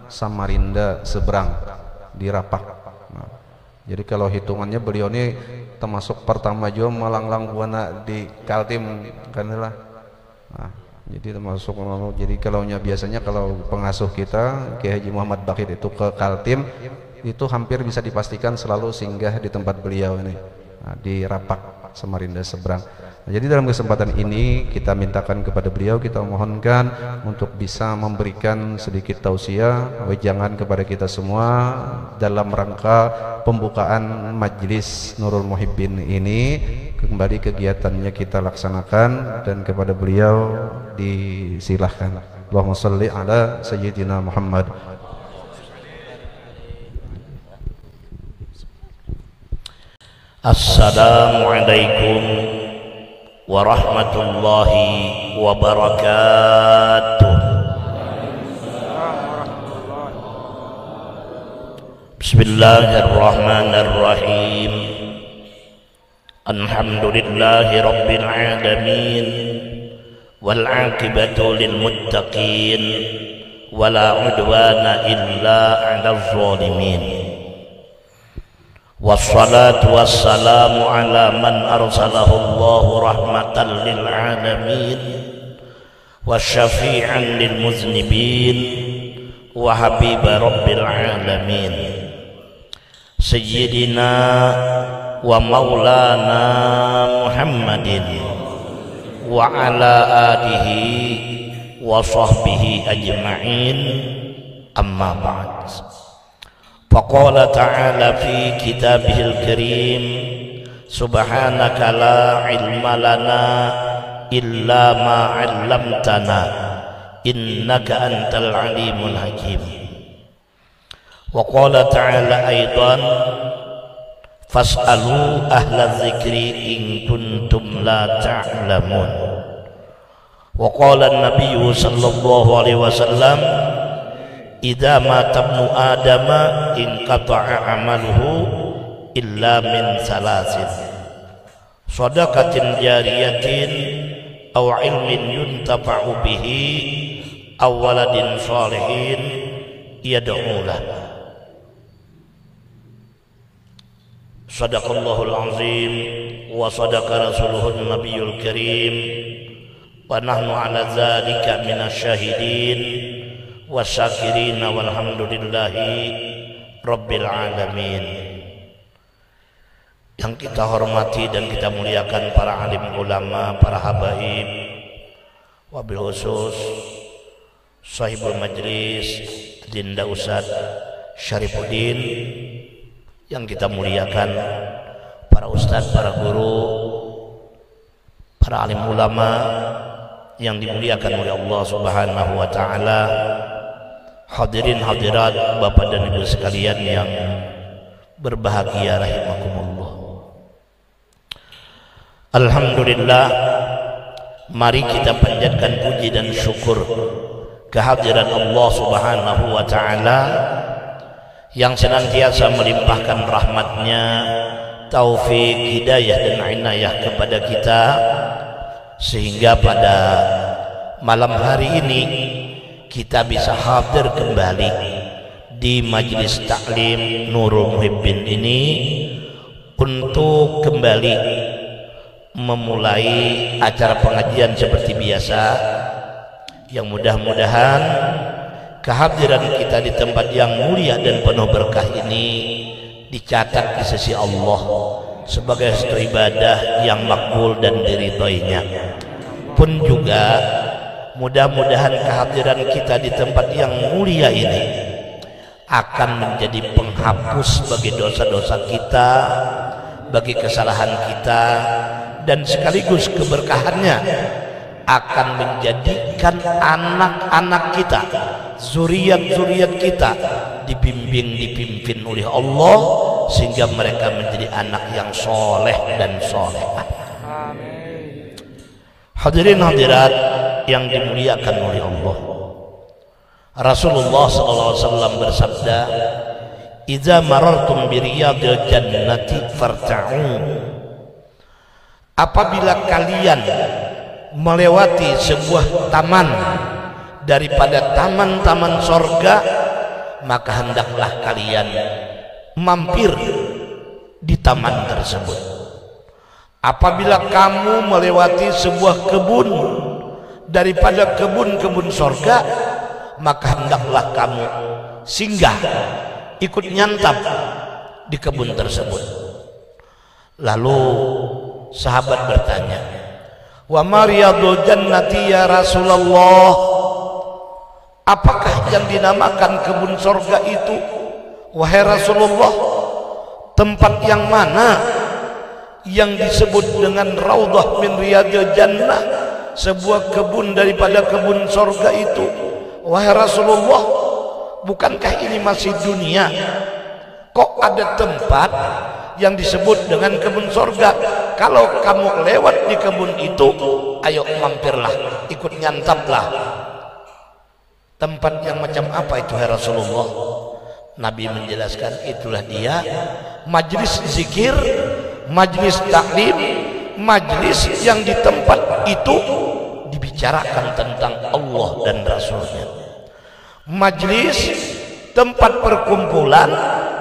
S1: Samarinda Seberang di Rapak. Nah, jadi kalau hitungannya beliau ini termasuk pertama juga malanglang buana di Kaltim kan lah. Nah, jadi termasuk, jadi biasanya kalau pengasuh kita Kiai Haji Muhammad Bakir itu ke Kaltim itu hampir bisa dipastikan selalu singgah di tempat beliau ini, nah, di Rapak Samarinda Seberang. Nah, jadi dalam kesempatan ini kita mintakan kepada beliau, kita mohonkan untuk bisa memberikan sedikit tausiah, wejangan kepada kita semua dalam rangka pembukaan Majlis Nurul Muhibbin ini. Kembali kegiatannya kita laksanakan dan kepada beliau disilahkan. Allahumma shalli ala sayyidina Muhammad.
S6: Assalamualaikum warahmatullahi wabarakatuh. Bismillahirrahmanirrahim. Alhamdulillahi rabbil alamin wal aqibatu lil muttaqin wala udwana illa 'alal zalimin. wassalatu wassalamu ala man arsalahu Allahu rahmatan lil alamin wa syafi'an lil muznibin wa habiba rabbil alamin sayyidina wa maulana Muhammadin wa ala alihi wa sahbihi ajma'in, amma ba'd. Faqala ta'ala fi kitabihil karim subhanaka la ilma lana illa ma 'allamtana innaka antal alimul hakim. Wa qala ta'ala aidan fas'alu ahla dzikri in kuntum la ta'lamun. Wa qala an-nabiy sallallahu alaihi wasallam idza mata ibnu adama in qata'a amaluhu illa min salasin shadaqatin jariyatin aw ilmin yuntafa'u bihi aw waladin shalihin yad'u lahu. Sadaqallahul azim wa sadaqa rasuluhun nabiyul karim wa nahnu ala dzalika minasyahidin wasyakirin walhamdulillahi rabbil alamin. Yang kita hormati dan kita muliakan para alim ulama, para habaib, wabil khusus sahibul majlis Dinda Ustaz Syarifuddin, yang kita muliakan para ustadz, para guru, para alim ulama yang dimuliakan oleh Allah Subhanahu wa taala, hadirin hadirat Bapak dan Ibu sekalian yang berbahagia rahimakumullah. Alhamdulillah, mari kita panjatkan puji dan syukur kehadiran Allah Subhanahu wa taala yang senantiasa melimpahkan rahmatnya, taufik, hidayah dan inayah kepada kita, sehingga pada malam hari ini kita bisa hadir kembali di Majelis Taklim Nurul Muhibbin ini untuk kembali memulai acara pengajian seperti biasa, yang mudah-mudahan kehadiran kita di tempat yang mulia dan penuh berkah ini dicatat di sisi Allah sebagai satu ibadah yang makbul dan diridhoinya. Pun juga mudah-mudahan kehadiran kita di tempat yang mulia ini akan menjadi penghapus bagi dosa-dosa kita, bagi kesalahan kita, dan sekaligus keberkahannya akan menjadikan anak-anak kita, zuriat-zuriat kita dibimbing, dipimpin oleh Allah sehingga mereka menjadi anak yang soleh dan solehah. Hadirin hadirat yang dimuliakan oleh Allah, Rasulullah SAW bersabda, "Idza marartum bi riyadil jannati farta'u." Apabila kalian melewati sebuah taman daripada taman-taman sorga, maka hendaklah kalian mampir di taman tersebut. Apabila kamu melewati sebuah kebun daripada kebun-kebun sorga, maka hendaklah kamu singgah, ikut nyantap di kebun tersebut. Lalu sahabat bertanya, "Wa mariyadul jannati ya Rasulullah?" Apakah yang dinamakan kebun sorga itu, wahai Rasulullah? Tempat yang mana yang disebut dengan raudhah min riyadil jannah, sebuah kebun daripada kebun sorga itu, wahai Rasulullah? Bukankah ini masih dunia? Kok ada tempat yang disebut dengan kebun sorga? Kalau kamu lewat di kebun itu, ayo mampirlah, ikut nyantaplah. Tempat yang macam apa itu, hai Rasulullah? Nabi menjelaskan, itulah dia majlis zikir, majlis taklim, majlis yang di tempat itu dibicarakan tentang Allah dan Rasulnya. Majlis tempat perkumpulan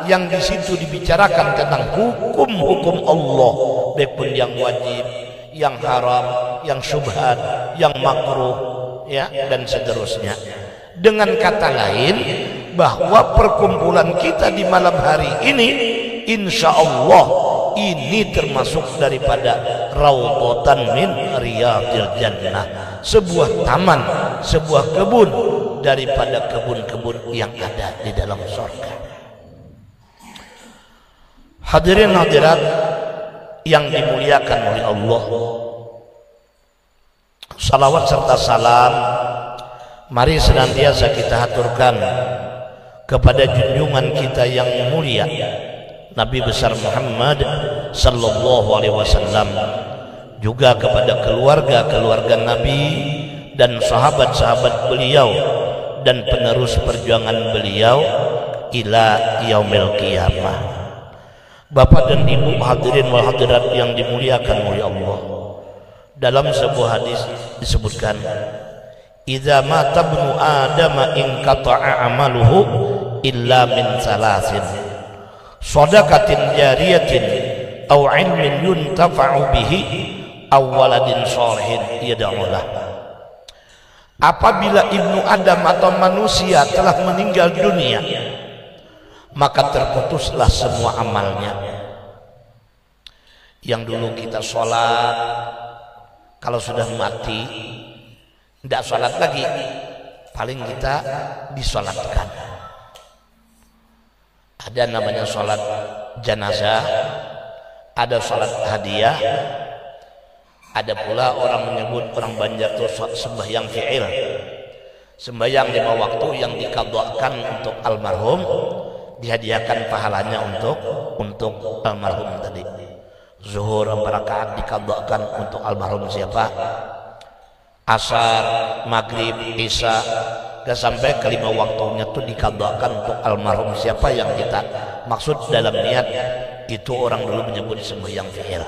S6: yang di situ dibicarakan tentang hukum-hukum Allah, baik pun yang wajib, yang haram, yang syubhat, yang makruh, ya, dan seterusnya. Dengan kata lain, bahwa perkumpulan kita di malam hari ini, insya Allah ini termasuk daripada raudhatan min riyadil jannah, sebuah taman, sebuah kebun daripada kebun-kebun yang ada di dalam surga. Hadirin hadirat yang dimuliakan oleh Allah, salawat serta salam mari senantiasa kita haturkan kepada junjungan kita yang mulia Nabi besar Muhammad sallallahu alaihi wasallam, juga kepada keluarga-keluarga Nabi dan sahabat-sahabat beliau dan penerus perjuangan beliau ila yaumil qiyamah. Bapak dan Ibu hadirin wal hadirat yang dimuliakan oleh Allah, dalam sebuah hadis disebutkan, idza mata ibnu adam in qata'a amaluhu illa min salasin, shadaqatin jariyatin aw ilmin yuntafa'u bihi aw waladin shalihin yad'u lah. Apabila ibnu Adam atau manusia telah meninggal dunia, maka terputuslah semua amalnya. Yang dulu kita sholat, kalau sudah mati tidak sholat lagi, paling kita disolatkan. Ada namanya sholat jenazah, ada sholat hadiah, ada pula orang menyebut, orang Banjar itu sembahyang fi'il, sembahyang 5 waktu yang dikadhakan untuk almarhum, dihadiahkan pahalanya untuk almarhum tadi. Zuhur 4 rakaat dikadhakan untuk almarhum siapa, asar, maghrib, isya, dan sampai ke 5 waktunya itu dikadhakan untuk almarhum siapa yang kita maksud dalam niat itu. Orang dulu menyebut sembahyang fi'il.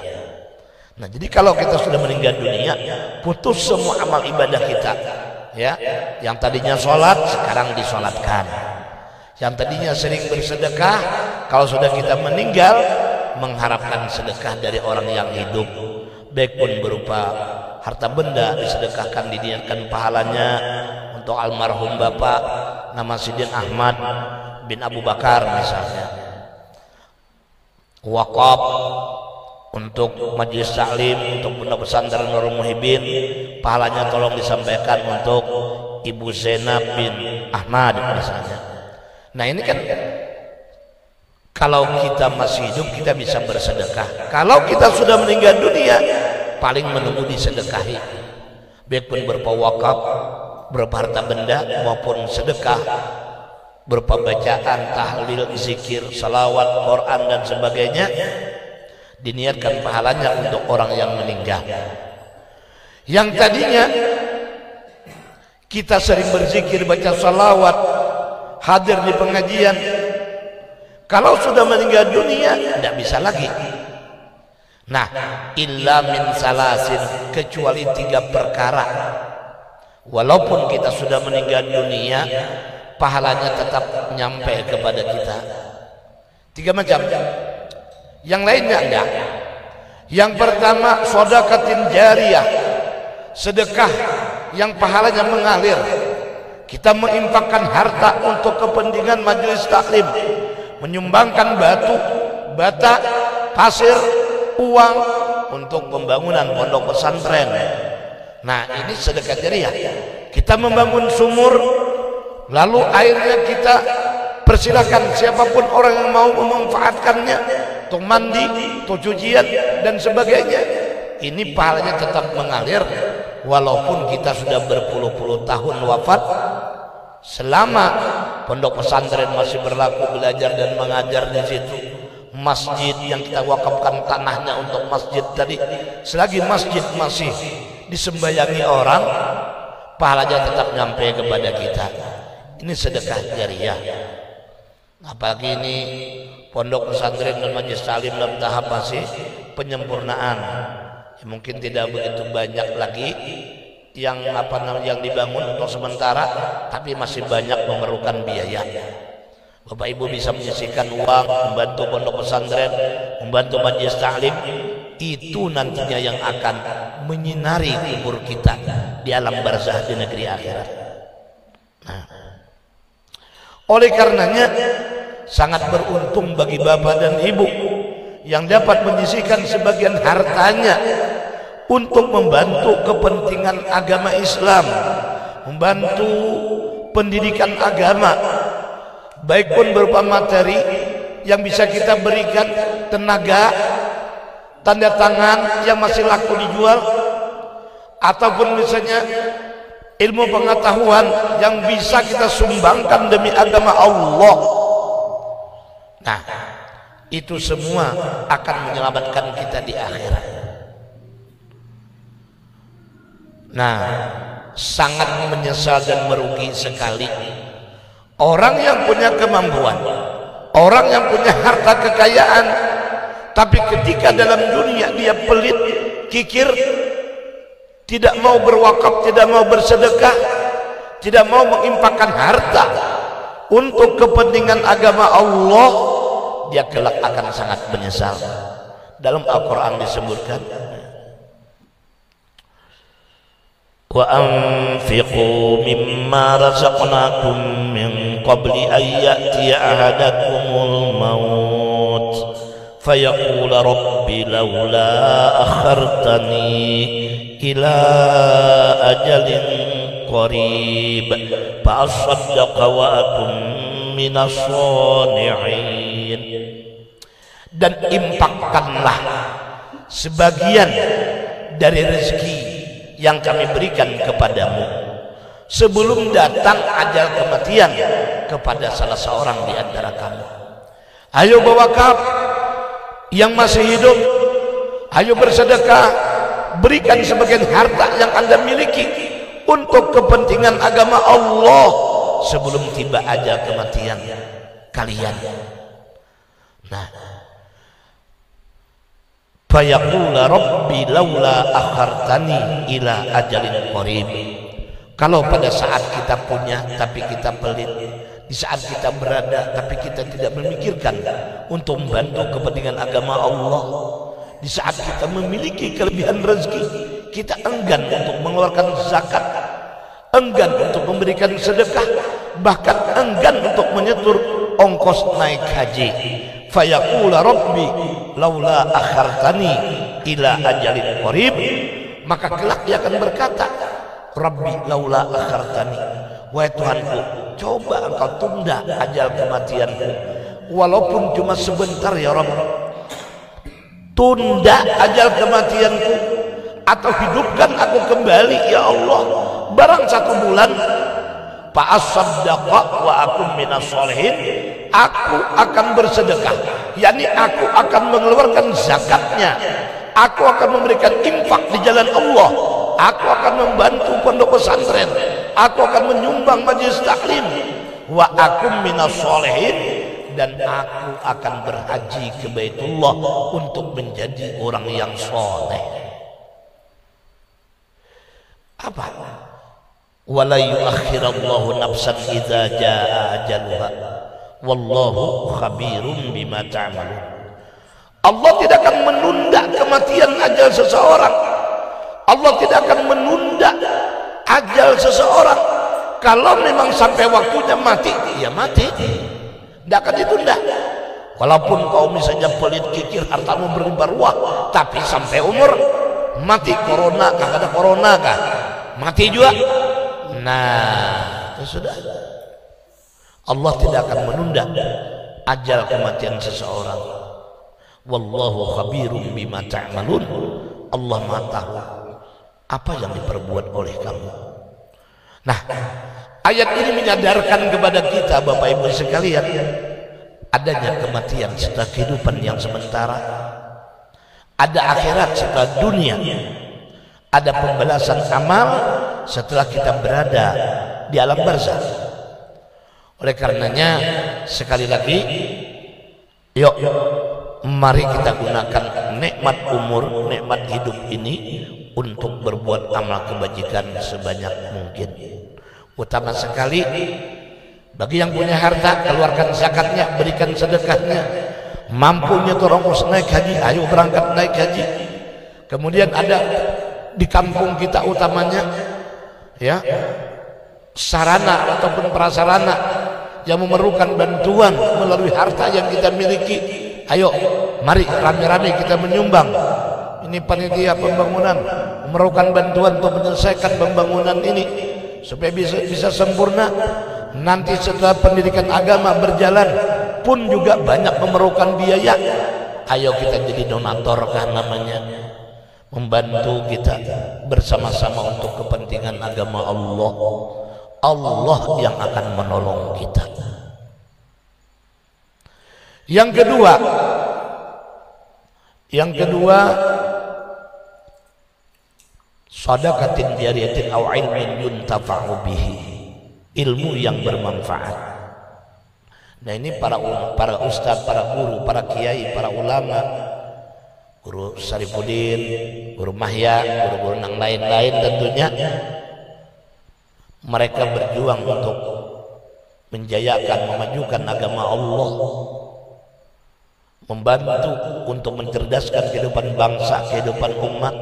S6: Nah, jadi kalau kita sudah meninggal dunia, putus semua amal ibadah kita, ya. Yang tadinya sholat sekarang disolatkan. Yang tadinya sering bersedekah, kalau sudah kita meninggal, mengharapkan sedekah dari orang yang hidup, baik pun berupa harta benda disedekahkan, diniatkan pahalanya untuk almarhum bapak nama Sidin Ahmad bin Abu Bakar misalnya, wakaf untuk majelis taklim, untuk pondok pesantren Nurul Muhibin, pahalanya tolong disampaikan untuk Ibu Zainab bin Ahmad misalnya. Nah, ini kan kalau kita masih hidup kita bisa bersedekah. Kalau kita sudah meninggal dunia, paling menunggu disedekahi, baik pun berupa wakaf, berupa harta benda, maupun sedekah berupa bacaan, tahlil, zikir, salawat, Quran dan sebagainya, diniatkan pahalanya untuk orang yang meninggal. Yang tadinya kita sering berzikir, baca salawat, hadir di pengajian, kalau sudah meninggal dunia tidak bisa lagi. Nah, illa min salasin, kecuali 3 perkara. Walaupun kita sudah meninggal dunia, pahalanya tetap nyampe kepada kita. 3 macam. Yang lainnya enggak. Yang pertama, shadaqatin jariyah, sedekah yang pahalanya mengalir. Kita menginfakkan harta untuk kepentingan majelis taklim, menyumbangkan batu, bata, pasir, uang untuk pembangunan pondok pesantren. Nah, ini sedekah jariyah. Kita membangun sumur, lalu airnya kita persilakan siapapun orang yang mau memanfaatkannya untuk mandi, untuk cucian dan sebagainya. Ini pahalanya tetap mengalir walaupun kita sudah berpuluh-puluh tahun wafat. Selama pondok pesantren masih berlaku, belajar dan mengajar di situ, masjid yang kita wakafkan tanahnya untuk masjid tadi, selagi masjid masih disembayangi orang, pahalanya tetap nyampe kepada kita. Ini sedekah jariyah. Apalagi ini pondok pesantren dan majelis taklim dalam tahap masih penyempurnaan, ya, mungkin tidak begitu banyak lagi yang dibangun untuk sementara, tapi masih banyak memerlukan biaya. Bapak Ibu bisa menyisihkan uang, membantu pondok pesantren, membantu majelis taklim, itu nantinya yang akan menyinari kubur kita di alam barzah di negeri akhirat. Nah, oleh karenanya sangat beruntung bagi bapak dan ibu yang dapat menyisihkan sebagian hartanya untuk membantu kepentingan agama Islam, membantu pendidikan agama, baik pun berupa materi yang bisa kita berikan, tenaga, tanda tangan yang masih laku dijual, ataupun misalnya ilmu pengetahuan yang bisa kita sumbangkan demi agama Allah. Nah, itu semua akan menyelamatkan kita di akhirat. Nah, sangat menyesal dan merugi sekali orang yang punya kemampuan, orang yang punya harta kekayaan, tapi ketika dalam dunia dia pelit, kikir, tidak mau berwakaf, tidak mau bersedekah, tidak mau menginfakkan harta untuk kepentingan agama Allah, dia kelak akan sangat menyesal. Dalam Al-Quran disebutkan, wa anfiqu mimma razaqnakum min qabli an ya'tiya ahadakumul maut fayaqula rabbi laula akhartani ila ajalin qarib fa asaddaqa wa akum minas shalihin. Dan infakkanlah sebagian dari rezeki yang kami berikan kepadamu sebelum datang ajal kematian kepada salah seorang di antara kamu. Ayo berwakaf yang masih hidup, ayo bersedekah, berikan sebagian harta yang Anda miliki untuk kepentingan agama Allah sebelum tiba ajal kematian kalian. Nah, fayaqula rabbi laula akhartani ila ajalin qarib. Kalau pada saat kita punya tapi kita pelit, di saat kita berada tapi kita tidak memikirkan untuk membantu kepentingan agama Allah, di saat kita memiliki kelebihan rezeki, kita enggan untuk mengeluarkan zakat, enggan untuk memberikan sedekah, bahkan enggan untuk menyetor ongkos naik haji. Fayaqula rabbi laula akhartani ila ajalin qarib, maka kelak dia akan berkata, rabbi laula akhartani, wahai Tuhanku, coba engkau tunda ajal kematianku walaupun cuma sebentar ya Rabb. Tunda ajal kematianku atau hidupkan aku kembali ya Allah barang 1 bulan, fa asaddaqa wa akum minas shalihin, aku akan bersedekah, yakni aku akan mengeluarkan zakatnya, aku akan memberikan infak di jalan Allah, aku akan membantu pondok pesantren, aku akan menyumbang majelis taklim, wa akum minas shalihin, dan aku akan berhaji ke Baitullah untuk menjadi orang yang soleh. Apa? Wala yuakhirallahu nafsan idza jaa ajaluha wallahu khabirum bima ta'malun. Allah tidak akan menunda kematian ajal seseorang. Allah tidak akan menunda ajal seseorang. Kalau memang sampai waktunya mati, ya mati, tidak akan ditunda. Walaupun kau misalnya pelit, kikir, hartamu berlimpah ruah, tapi sampai umur mati, corona kah, ada corona kah, mati juga. Nah, itu sudah. Allah tidak akan menunda ajal kematian seseorang. Wallahu khabirum bima ta'malun. Allah Maha tahu apa yang diperbuat oleh kamu. Nah, ayat ini menyadarkan kepada kita Bapak Ibu sekalian, adanya kematian setelah kehidupan yang sementara, ada akhirat setelah dunia, ada pembalasan amal setelah kita berada di alam barzah. Oleh karenanya sekali lagi, yuk mari kita gunakan nikmat umur, nikmat hidup ini untuk berbuat amal kebajikan sebanyak mungkin. Utama sekali Bagi yang punya harta, keluarkan zakatnya, berikan sedekahnya. Mampunya terongkos naik haji, ayo berangkat naik haji. Kemudian ada di kampung kita utamanya ya sarana ataupun prasarana yang memerlukan bantuan melalui harta yang kita miliki. Ayo mari rame-rame kita menyumbang. Ini panitia pembangunan memerlukan bantuan untuk menyelesaikan pembangunan ini supaya bisa sempurna. Nanti setelah pendidikan agama berjalan pun juga banyak memerlukan biaya. Ayo kita jadi donator kan namanya, membantu kita bersama-sama untuk kepentingan agama Allah. Allah yang akan menolong kita. Yang kedua shadaqatin jariyatin aw ilmin yuntafa'u bihi, ilmu yang bermanfaat. Nah ini para ustadz, para guru, para kiai, para ulama, guru Syarifuddin, guru Mahya, guru-guru yang lain-lain tentunya mereka berjuang untuk menjayakan, memajukan agama Allah, membantu untuk mencerdaskan kehidupan bangsa, kehidupan umat.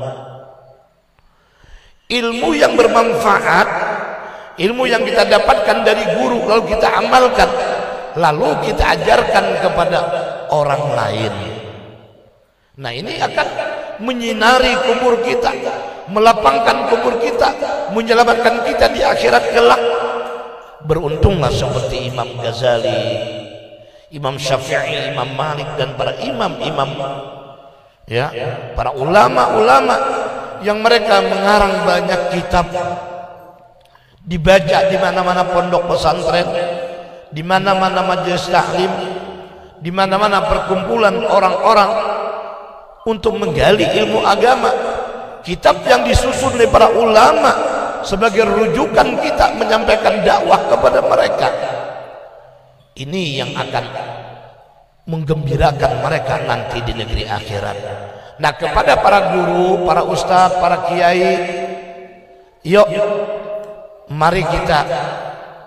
S6: Ilmu yang bermanfaat, ilmu yang kita dapatkan dari guru lalu kita amalkan, lalu kita ajarkan kepada orang lain. Nah ini akan menyinari kubur kita, melapangkan kubur kita, menyelamatkan kita di akhirat kelak. Beruntunglah seperti Imam Ghazali, Imam Syafi'i, Imam Malik dan para imam-imam ya, para ulama-ulama yang mereka mengarang banyak kitab, dibaca di mana-mana pondok pesantren, di mana-mana majelis taklim, di mana-mana perkumpulan orang-orang untuk menggali ilmu agama. Kitab yang disusun oleh para ulama sebagai rujukan kita menyampaikan dakwah kepada mereka. Ini yang akan menggembirakan mereka nanti di negeri akhirat. Nah kepada para guru, para ustadz, para kiai, yuk mari kita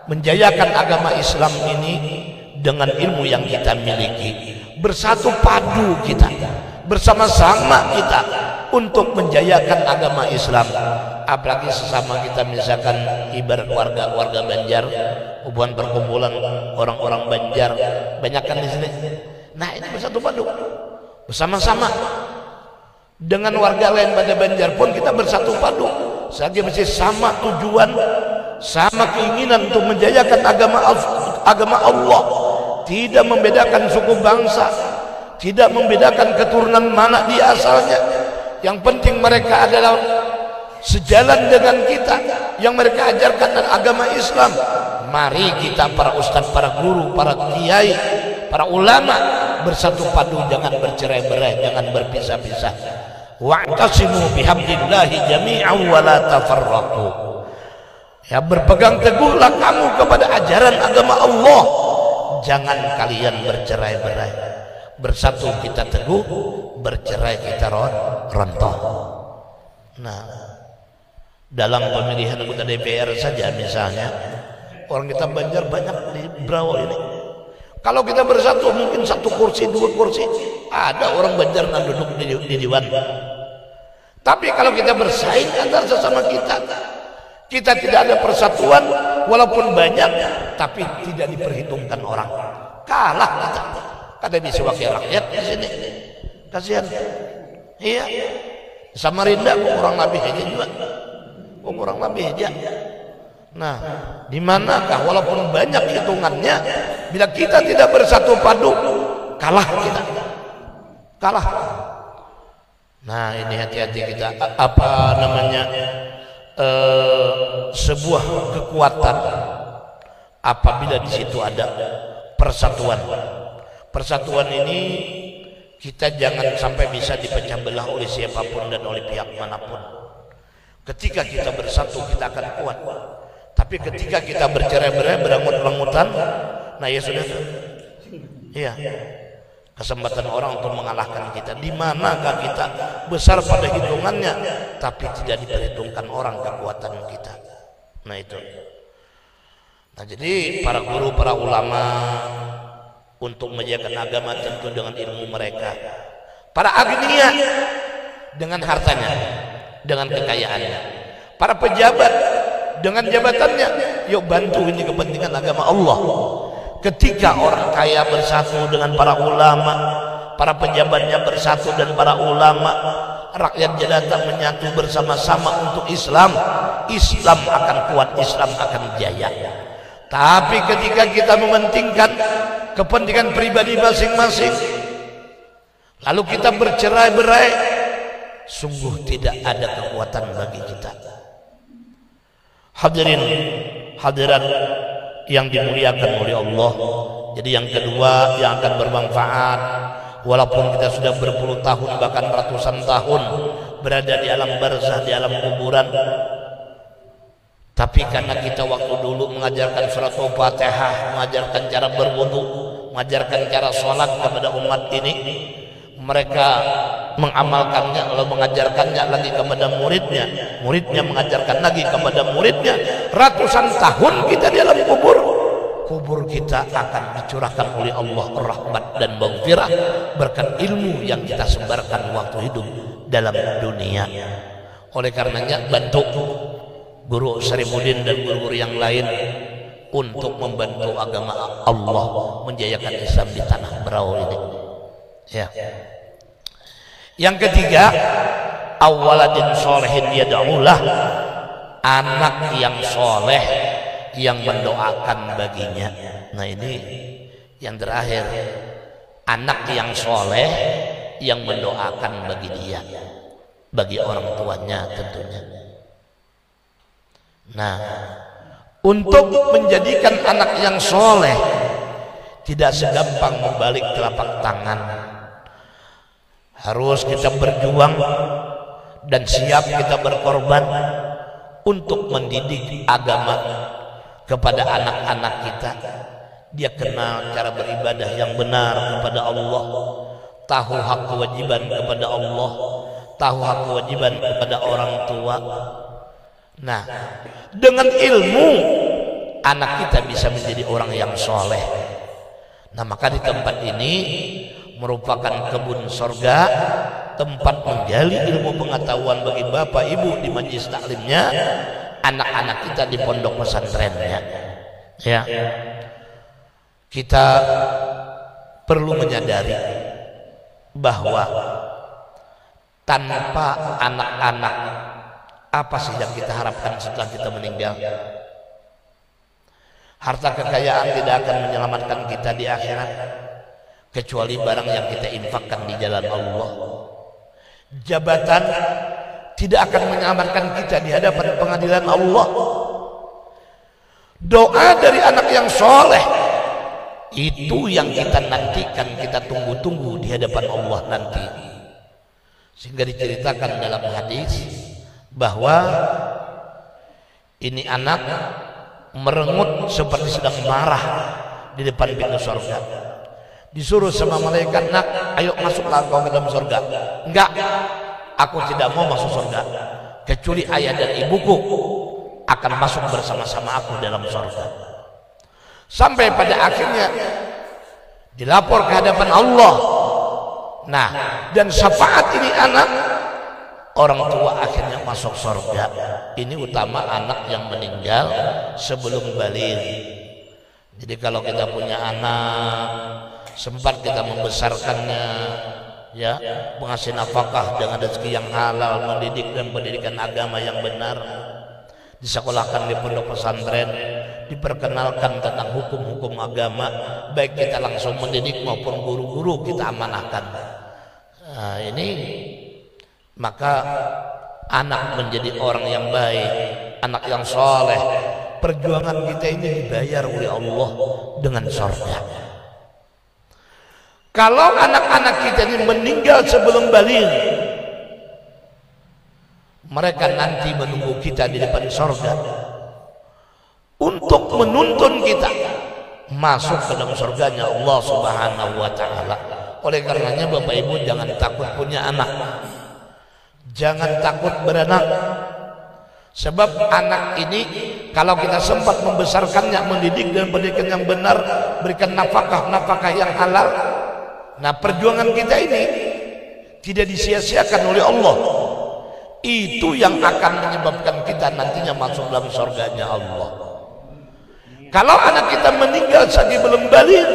S6: menjayakan agama Islam ini dengan ilmu yang kita miliki. Bersatu padu kita, bersama-sama kita untuk menjayakan agama Islam. Apalagi sesama kita, misalkan ibarat warga Banjar, hubungan perkumpulan orang-orang Banjar banyak kan di sini. Nah ini bersatu padu, bersama-sama dengan warga lain pada Banjar pun kita bersatu padu. Saja masih sama tujuan, sama keinginan untuk menjayakan agama Allah. Tidak membedakan suku bangsa, tidak membedakan keturunan mana dia asalnya. Yang penting mereka adalah sejalan dengan kita yang mereka ajarkan dan agama Islam. Mari kita para ustadz, para guru, para kiai, para ulama bersatu padu, jangan bercerai-berai, jangan berpisah-pisah. Wa'tasimu bihablillahi jami'an wa la tafarraqu. Ya, berpegang teguhlah kamu kepada ajaran agama Allah. Jangan kalian bercerai-berai. Bersatu kita teguh, bercerai kita rontoh. Nah, dalam pemilihan anggota DPR saja misalnya, orang kita Banjar banyak di Brawo ini. Kalau kita bersatu mungkin satu kursi, dua kursi, ada orang Banjar yang duduk di Dewan. Tapi kalau kita bersaing antar sesama kita tidak ada persatuan, walaupun banyak, tapi tidak diperhitungkan orang. Kalah kita. Kada bisa wakil rakyat di sini. Kasihan. Iya. Samarinda kurang lebih aja juga. Kurang lebih aja. Nah, di manakah walaupun banyak hitungannya, bila kita tidak bersatu padu, kalah kita. Kalah. Nah, ini hati-hati kita. Apa namanya? Sebuah kekuatan apabila di situ ada persatuan. Persatuan ini kita jangan sampai bisa dipecah belah oleh siapapun dan oleh pihak manapun. Ketika kita bersatu kita akan kuat. Tapi ketika kita bercerai-berai, berangut-angutan, nah ya sudah. Iya. Kesempatan orang untuk mengalahkan kita. Di manakah kita besar pada hitungannya, tapi tidak diperhitungkan orang kekuatan kita. Nah itu. Nah, jadi para guru, para ulama untuk menjaga agama tentu dengan ilmu mereka. Para agniya dengan hartanya, dengan kekayaannya. Para pejabat dengan jabatannya, yuk bantu ini kepentingan agama Allah. Ketika orang kaya bersatu dengan para ulama, para pejabatnya bersatu dan para ulama, rakyat jelata menyatu bersama-sama untuk Islam, Islam akan kuat, Islam akan jaya. Tapi ketika kita mementingkan kepentingan pribadi masing-masing, lalu kita bercerai-berai, sungguh tidak ada kekuatan bagi kita. Hadirin hadirat yang dimuliakan oleh Allah. Jadi yang kedua yang akan bermanfaat, walaupun kita sudah berpuluh tahun bahkan ratusan tahun berada di alam barzah, di alam kuburan, tapi karena kita waktu dulu mengajarkan surat Al-Fatihah, mengajarkan cara berwudu, mengajarkan cara sholat kepada umat ini, mereka mengamalkannya, lalu mengajarkannya lagi kepada muridnya, muridnya mengajarkan lagi kepada muridnya. Ratusan tahun kita di alam kubur, kubur kita akan dicurahkan oleh Allah rahmat dan maghfirah berkat ilmu yang kita sebarkan waktu hidup dalam dunia. Oleh karenanya bantu guru Syarifuddin dan guru-guru yang lain untuk membantu agama Allah menjayakan Islam di tanah Berau ini. Ya. Yang ketiga, awaladin solehin yad'ulah, anak yang soleh yang mendoakan baginya. Nah ini yang terakhir, anak yang soleh yang mendoakan bagi dia, bagi orang tuanya tentunya. Nah, untuk menjadikan anak yang soleh tidak segampang membalik telapak tangan. Harus kita berjuang dan siap kita berkorban untuk mendidik agama kepada anak-anak kita. Dia kenal cara beribadah yang benar kepada Allah, tahu hak kewajiban kepada Allah, tahu hak kewajiban kepada orang tua. Nah, dengan ilmu anak kita bisa menjadi orang yang soleh. Nah, maka di tempat ini merupakan kebun sorga, tempat menggali ilmu pengetahuan bagi bapak ibu di majelis taklimnya, anak-anak kita di pondok pesantrennya. Ya, kita perlu menyadari bahwa tanpa anak-anak, apa sih yang kita harapkan setelah kita meninggal? Harta kekayaan tidak akan menyelamatkan kita di akhirat, kecuali barang yang kita infakkan di jalan Allah. Jabatan tidak akan menyelamatkan kita di hadapan pengadilan Allah. Doa dari anak yang soleh itu yang kita nantikan, kita tunggu-tunggu di hadapan Allah nanti. Sehingga diceritakan dalam hadis bahwa ini anak merengut seperti sedang marah di depan pintu surga. Disuruh sama malaikat, nak, ayo masuklah kau ke dalam surga. Enggak, aku tidak mau masuk surga kecuali ayah dan ibuku akan masuk bersama-sama aku dalam surga. Sampai pada akhirnya dilapor ke hadapan Allah. Nah, dan syafaat ini anak, orang tua akhirnya masuk surga. Ini utama anak yang meninggal sebelum baligh. Jadi kalau kita punya anak, sempat kita membesarkannya, ya, mengasih nafkah dengan rezeki yang halal, mendidik dan pendidikan agama yang benar, disekolahkan di pondok pesantren, diperkenalkan tentang hukum-hukum agama, baik kita langsung mendidik maupun guru-guru kita amanahkan. Nah, ini maka anak menjadi orang yang baik, anak yang soleh. Perjuangan kita ini dibayar oleh Allah dengan surga. Kalau anak-anak kita ini meninggal sebelum baligh, mereka nanti menunggu kita di depan surga untuk menuntun kita masuk ke dalam surganya Allah Subhanahu wa ta'ala. Oleh karenanya Bapak Ibu jangan takut punya anak, jangan takut beranak, Sebab anak ini kalau kita sempat membesarkannya, mendidik dengan pendidikan yang benar, berikan nafkah yang halal, nah perjuangan kita ini tidak disia-siakan oleh Allah. Itu yang akan menyebabkan kita nantinya masuk dalam surganya Allah. Kalau anak kita meninggal saja belum balik,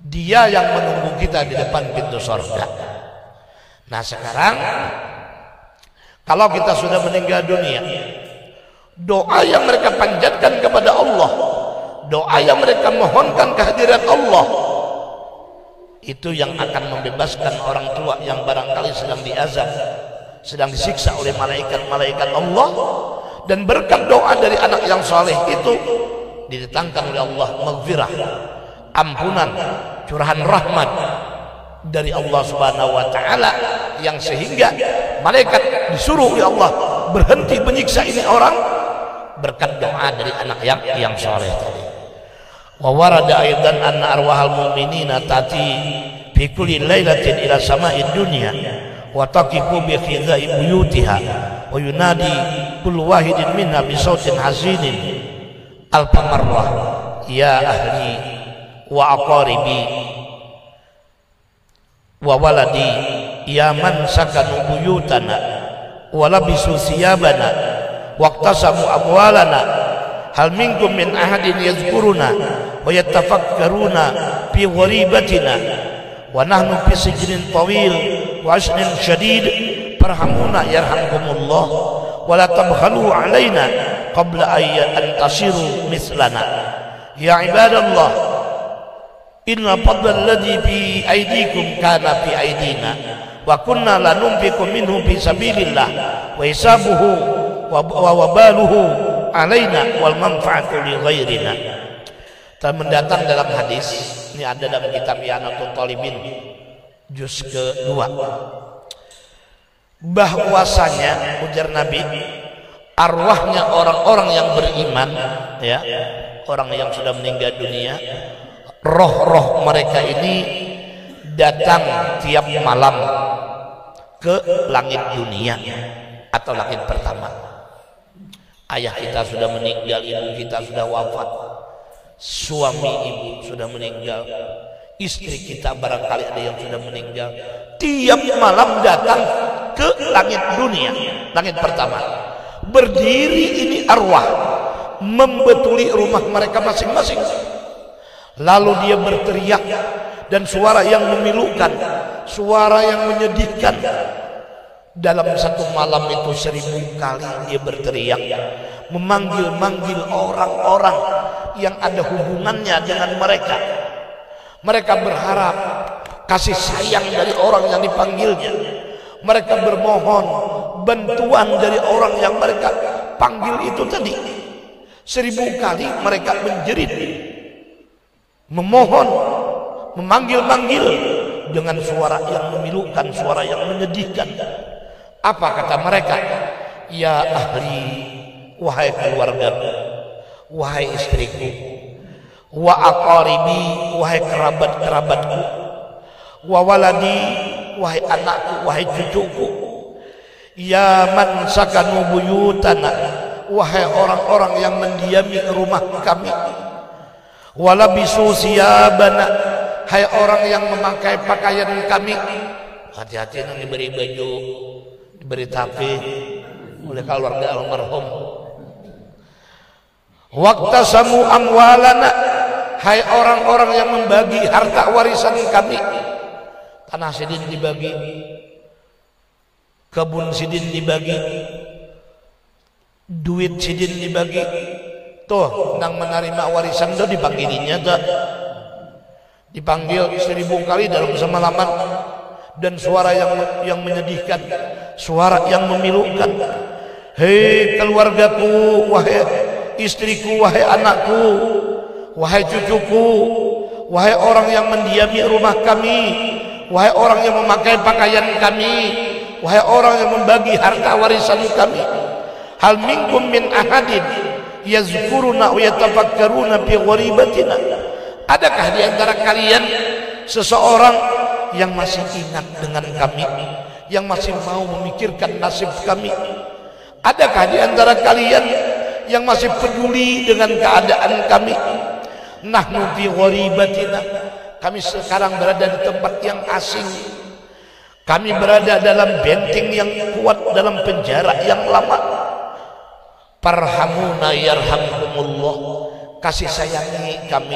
S6: dia yang menunggu kita di depan pintu surga. Nah sekarang kalau kita sudah meninggal dunia, doa yang mereka panjatkan kepada Allah, doa yang mereka mohonkan kehadiran Allah, itu yang akan membebaskan orang tua yang barangkali sedang diazab, sedang disiksa oleh malaikat-malaikat Allah. Dan berkat doa dari anak yang saleh itu didatangkan oleh Allah maghfirah, ampunan, curahan rahmat dari Allah Subhanahu wa taala, yang sehingga malaikat disuruh oleh Allah berhenti menyiksa ini orang berkat doa dari anak yang saleh tadi. Wa warada aidan anna arwahal mu'minina tati fi kulli lailatin ila sama'id dunya wa taqifu bi khidai buyutiha wa yunadi kullu wahidin minna bi sautin hazinin al-marrah ya ahli wa aqaribi wa waladi ya man sakanu buyutana wa labisu siyabana waqtasamu amwalana hal minkum min ahadin yazkuruna wa yatafakkaruna fi gharibatina wa nahnu fi sijnin tawil wa ashnin syadid farhamuna yarhamkumullah wa la tabkhalu alaina qabla an tasiru mislana ya ibadallah inna fadla alladhi fi aydikum kana fi aydina wa kunna la nunfiqu minhu fi sabilillah wa hisabuhu wa wabaluhu alaina wal manfaatu li ghairina. Mendatang dalam hadis ini, ada dalam kitab I'anatul Talibin juz ke-2, bahwasanya ujar Nabi, arwahnya orang-orang yang beriman, ya, orang yang sudah meninggal dunia, roh-roh mereka ini datang tiap malam ke langit dunia atau langit pertama. Ayah kita sudah meninggal, ibu kita sudah wafat, suami ibu sudah meninggal, istri kita barangkali ada yang sudah meninggal, tiap malam datang ke langit dunia, langit pertama. Berdiri ini arwah membetuli rumah mereka masing-masing, lalu dia berteriak dan suara yang memilukan, suara yang menyedihkan. Dalam satu malam itu 1000 kali dia berteriak, memanggil-manggil orang-orang yang ada hubungannya dengan mereka. Mereka berharap kasih sayang dari orang yang dipanggilnya. Mereka bermohon bantuan dari orang yang mereka panggil itu tadi. 1000 kali mereka menjerit, memohon, memanggil-manggil dengan suara yang memilukan, suara yang menyedihkan. Apa kata mereka? Ya ahli, wahai keluargaku, wahai istriku, wa aqaribi, wahai kerabat-kerabatku, wa waladi, wahai anakku, wahai cucuku, ya man sakanu buyutana, wahai orang-orang yang mendiami rumah kami, wa labisu siyabana, hai orang yang memakai pakaian kami. Hati-hati yang diberi baju, diberi tape oleh keluarga almarhum. Waqtasamu amwalana, hai orang-orang yang membagi harta warisan kami. Tanah sidin dibagi, kebun sidin dibagi, duit sidin dibagi. Tuh nang menerima warisan tuh dipanggilinya tuh, dipanggil 1000 kali dalam semalaman. Dan suara yang menyedihkan, suara yang memilukan. Hei keluargaku, wahai istriku, wahai anakku, wahai cucuku, wahai orang yang mendiami rumah kami, wahai orang yang memakai pakaian kami, wahai orang yang membagi harta warisan kami. Hal minkum min ahadin yazkuruna wa yatafakkaruna fi gharibatina. Adakah di antara kalian seseorang yang masih ingat dengan kami, yang masih mau memikirkan nasib kami? Adakah di antara kalian yang masih peduli dengan keadaan kami? Nahnu fi gharibatina, kami sekarang berada di tempat yang asing, kami berada dalam benteng yang kuat, dalam penjara yang lama. Farhamuna yarhamkumullah, kasih sayangi kami,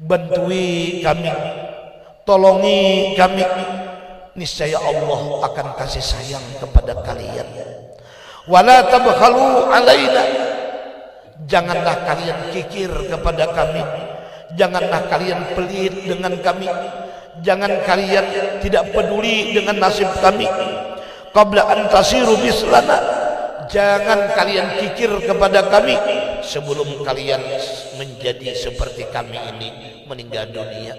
S6: bantui kami, tolongi kami, niscaya Allah akan kasih sayang kepada kalian. Wala tabkhalu alaina, janganlah kalian kikir kepada kami, janganlah kalian pelit dengan kami, jangan kalian tidak peduli dengan nasib kami. Qabla an tasiru bislana, jangan kalian kikir kepada kami sebelum kalian menjadi seperti kami ini, meninggal dunia.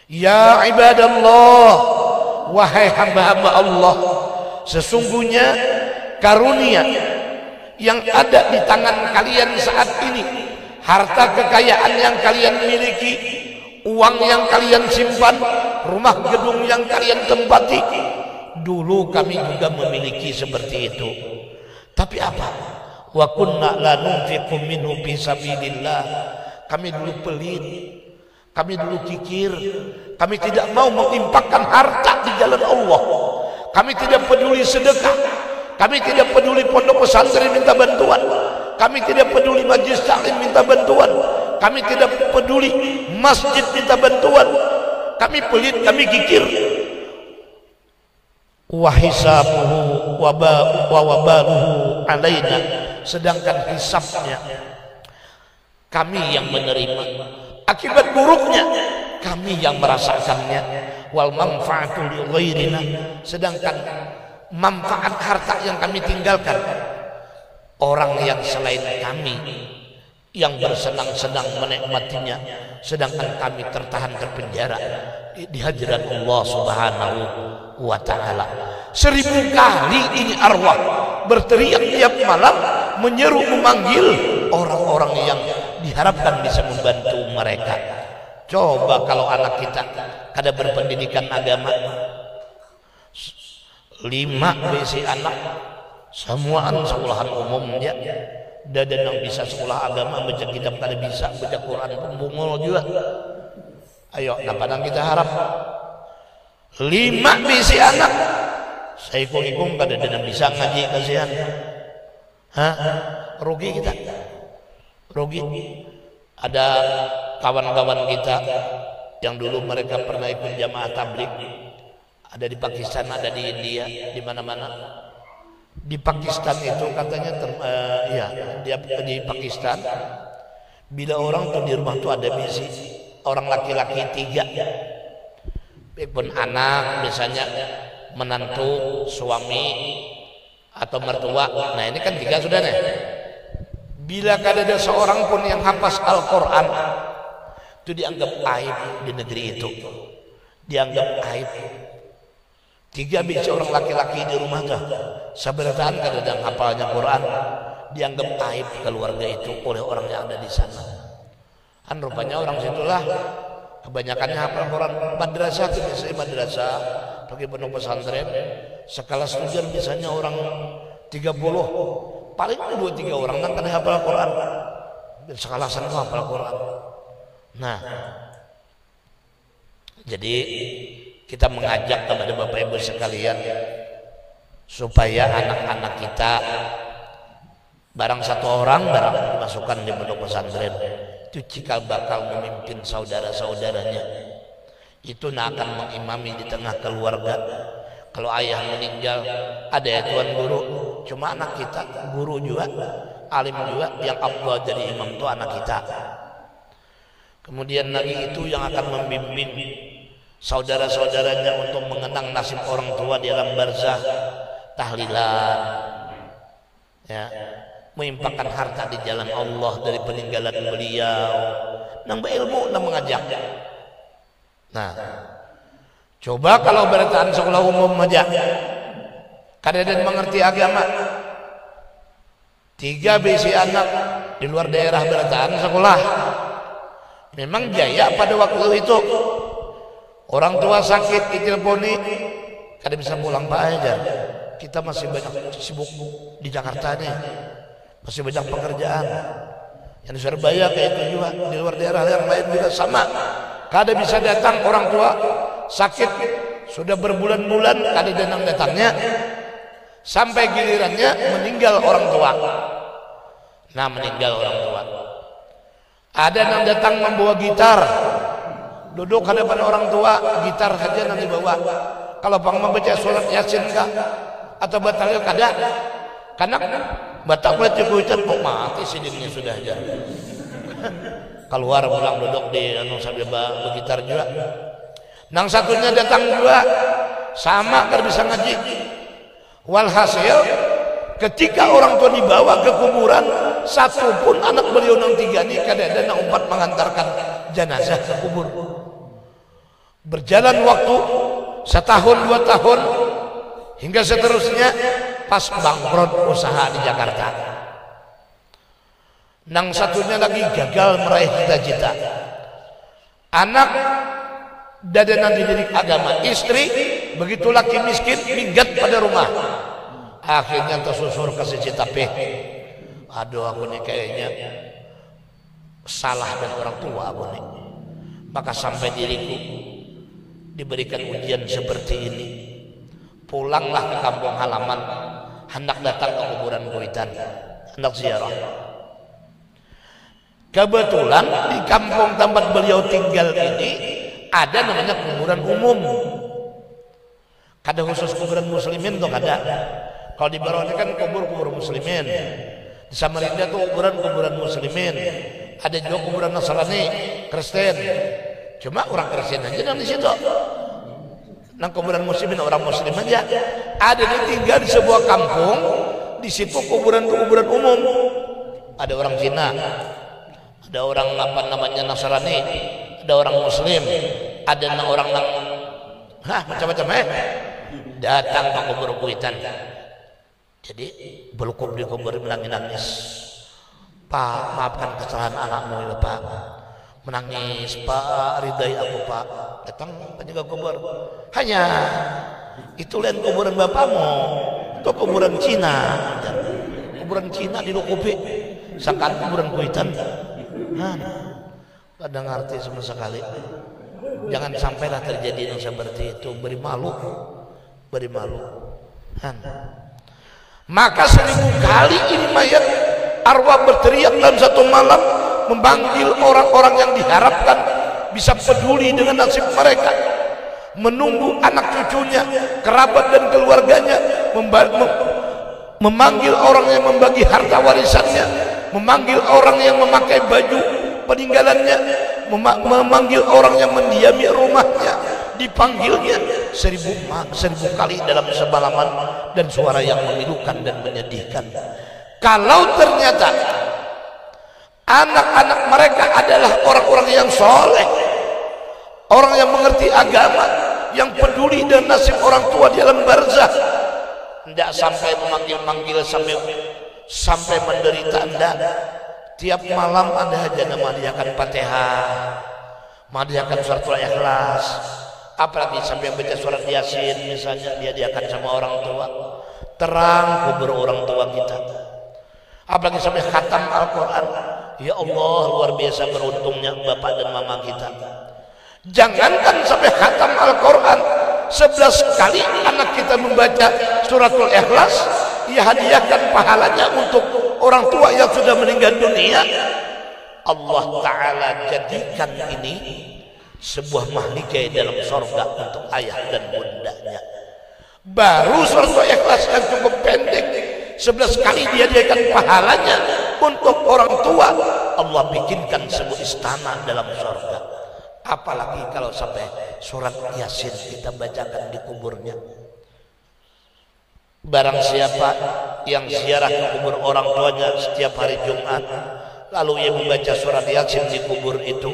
S6: Ya ibadallah, wahai hamba-hamba Allah, sesungguhnya karunia yang ada di tangan kalian saat ini, harta kekayaan yang kalian miliki, uang yang kalian simpan, rumah gedung yang kalian tempati, dulu kami juga memiliki seperti itu. Tapi apa? Wa kunna la nunfiqu minhu fi sabilillah, kami dulu pelit, kami dulu kikir, kami tidak mau menginfakkan harta di jalan Allah, kami tidak peduli sedekah, kami tidak peduli pondok pesantren minta bantuan, kami tidak peduli majelis taklim minta bantuan, kami tidak peduli masjid minta bantuan, kami pelit, kami kikir. Wa hisabuhu wa wabaluhu alaina, sedangkan hisabnya kami yang menerima, akibat buruknya kami yang merasakannya. Wal manfaatu li ghairina, sedangkan manfaat harta yang kami tinggalkan, orang yang selain kami yang bersenang-senang menikmatinya, sedangkan kami tertahan terpenjara di hadirat Allah Subhanahu wa ta'ala. 1000 kali ini arwah berteriak tiap malam, menyeru, memanggil orang-orang yang diharapkan bisa membantu mereka. Coba kalau anak kita kada berpendidikan agama, 5 besi anak semuaan sekolahan umum ya, dan yang bisa sekolah agama, baca kitab kada bisa, baca Quran pun bungul juga. Ayo, nah padang kita harap 5 besi anak, saya ikung kada dan bisa ngaji, kasihan. Rugi kita, rugi. Ada kawan-kawan kita yang dulu mereka pernah ikut jamaah tabligh, ada di Pakistan, ada di India, di mana-mana. Di Pakistan itu katanya di Pakistan, bila orang tuh di rumah tuh ada bisi, orang laki-laki 3, pun anak biasanya, menantu, suami atau mertua. Nah ini kan 3 sudah nih. Bila kada ada seorang pun yang hafaz Al-Quran, itu dianggap aib di negeri itu, dianggap aib. 3 biji orang laki-laki di rumah tuh, seberatan kada ada hafalnya Quran, dianggap aib keluarga itu oleh orang yang ada di sana. Kan rupanya orang situlah kebanyakannya hafal Quran. Madrasah itu biasanya madrasah, bagi pondok pesantren, skala studian misalnya orang 30, paling 2-3 orang kan kada hafal Quran. Skala sana hafal Quran. Nah, jadi kita mengajak kepada Bapak Ibu sekalian supaya anak-anak kita, barang 1 orang barang dimasukkan di pondok pesantren, itu cikal bakal memimpin saudara-saudaranya, itu akan mengimami di tengah keluarga. Kalau ayah meninggal, ada ya tuan guru, cuma anak kita guru juga, alim juga, yang afdal jadi imam itu anak kita. Kemudian lagi itu yang akan membimbing saudara-saudaranya untuk mengenang nasib orang tua di alam barzah, tahlilan, ya, menginfakkan harta di jalan Allah dari peninggalan beliau, nambah ilmu, nambah mengajak. Nah, coba kalau berataan sekolah umum aja, kadang mengerti agama, 3 besi anak di luar daerah berataan sekolah, memang jaya pada waktu itu. Orang tua sakit diteleponi, kada bisa pulang Pak aja. kita masih banyak sibuk di Jakarta nih, masih banyak pekerjaan. Yang di Surabaya kayak itu juga, di luar daerah yang lain juga sama. Kada bisa datang orang tua sakit sudah berbulan-bulan, kada datangnya, sampai gilirannya meninggal orang tua. Nah, meninggal orang tua. Ada yang datang membawa gitar, duduk hadapan orang tua, gitar saja nanti bawa. Kalau bang membaca surat Yasin kah atau batalnya kada, karena batal boleh dikuitan mau mati sidingnya sudah aja. Keluar pulang duduk di sambil bergitar juga. Nang satunya datang juga sama kan bisa ngaji. Walhasil ketika orang tua dibawa ke kuburan, satu pun anak beliau nang tiga ini kada ada nang empat mengantarkan jenazah ke kubur. Berjalan waktu setahun 2 tahun hingga seterusnya, pas bangkrut usaha di Jakarta. Nang satunya lagi gagal meraih cita-cita. Anak dadanan dididik agama, istri begitu laki miskin minggat pada rumah. Akhirnya tersusur ke CCTV. Aduh, aku nih kayaknya salah dan orang tua aku nih. Maka sampai diriku diberikan ujian seperti ini. Pulanglah ke kampung halaman, hendak datang ke kuburan Kuitan, hendak ziarah. Kebetulan di kampung tempat beliau tinggal ini ada namanya kuburan umum. Kada khusus kuburan muslimin tuh kada. Kalau di Baroni kan kubur muslimin. Di Samarinda tuh kuburan muslimin. Ada juga kuburan Nasrani, Kristen. Cuma orang Kristen aja yang di situ. Nang kuburan muslimin orang muslim aja. Ada yang tinggal di sebuah kampung, di situ kuburan umum. Ada orang Cina, ada orang apa namanya Nasrani, ada orang Muslim, ada orang macam-macam datang ke kubur Kuitan. Jadi berlukub di kubur menangis. Pak, maafkan kesalahan anakmu ya Pak. Menangis, Pak, ridai aku Pak. Datang penjaga kubur. Hanya itu lain kuburan bapakmu, itu kuburan Cina. Kuburan Cina dilukupi, sangkaan kuburan Kuitan. Ada ngerti sama sekali. Jangan sampailah terjadi yang seperti itu. Beri malu. Maka 1000 kali ini mayat arwah berteriak dalam satu malam, memanggil orang-orang yang diharapkan bisa peduli dengan nasib mereka, menunggu anak cucunya, kerabat dan keluarganya, memanggil orang yang membagi harta warisannya, memanggil orang yang memakai baju peninggalannya, memanggil orang yang mendiami rumahnya, dipanggilnya 1000 kali dalam semalaman, dan suara yang memilukan dan menyedihkan. Kalau ternyata anak-anak mereka adalah orang-orang yang soleh, orang yang mengerti agama, yang peduli dengan nasib orang tua di alam barzah, tidak sampai memanggil-manggil sampai menderita. Anda tiap malam ada aja menghadiahkan Fatihah, menghadiahkan surat Al-Ikhlas, apalagi sampai baca surat Yasin misalnya, dihadiahkan sama orang tua. Terang kubur orang tua kita, apalagi sampai khatam Al-Quran. Ya Allah, luar biasa beruntungnya bapak dan mama kita. Jangankan sampai khatam Al-Quran, 11 kali anak kita membaca suratul Ikhlas, ia hadiahkan pahalanya untuk orang tua yang sudah meninggal dunia. Allah Ta'ala jadikan ini sebuah mahligai dalam surga untuk ayah dan bundanya. Baru suratul Ikhlas yang cukup pendek 11 kali dihadiahkan pahalanya untuk orang tua, Allah bikinkan sebuah istana dalam surga. Apalagi kalau sampai surat Yasin kita bacakan di kuburnya. Barang siapa yang ziarah ke kubur orang tuanya setiap hari Jumat, lalu ia membaca surat Yasin di kubur itu,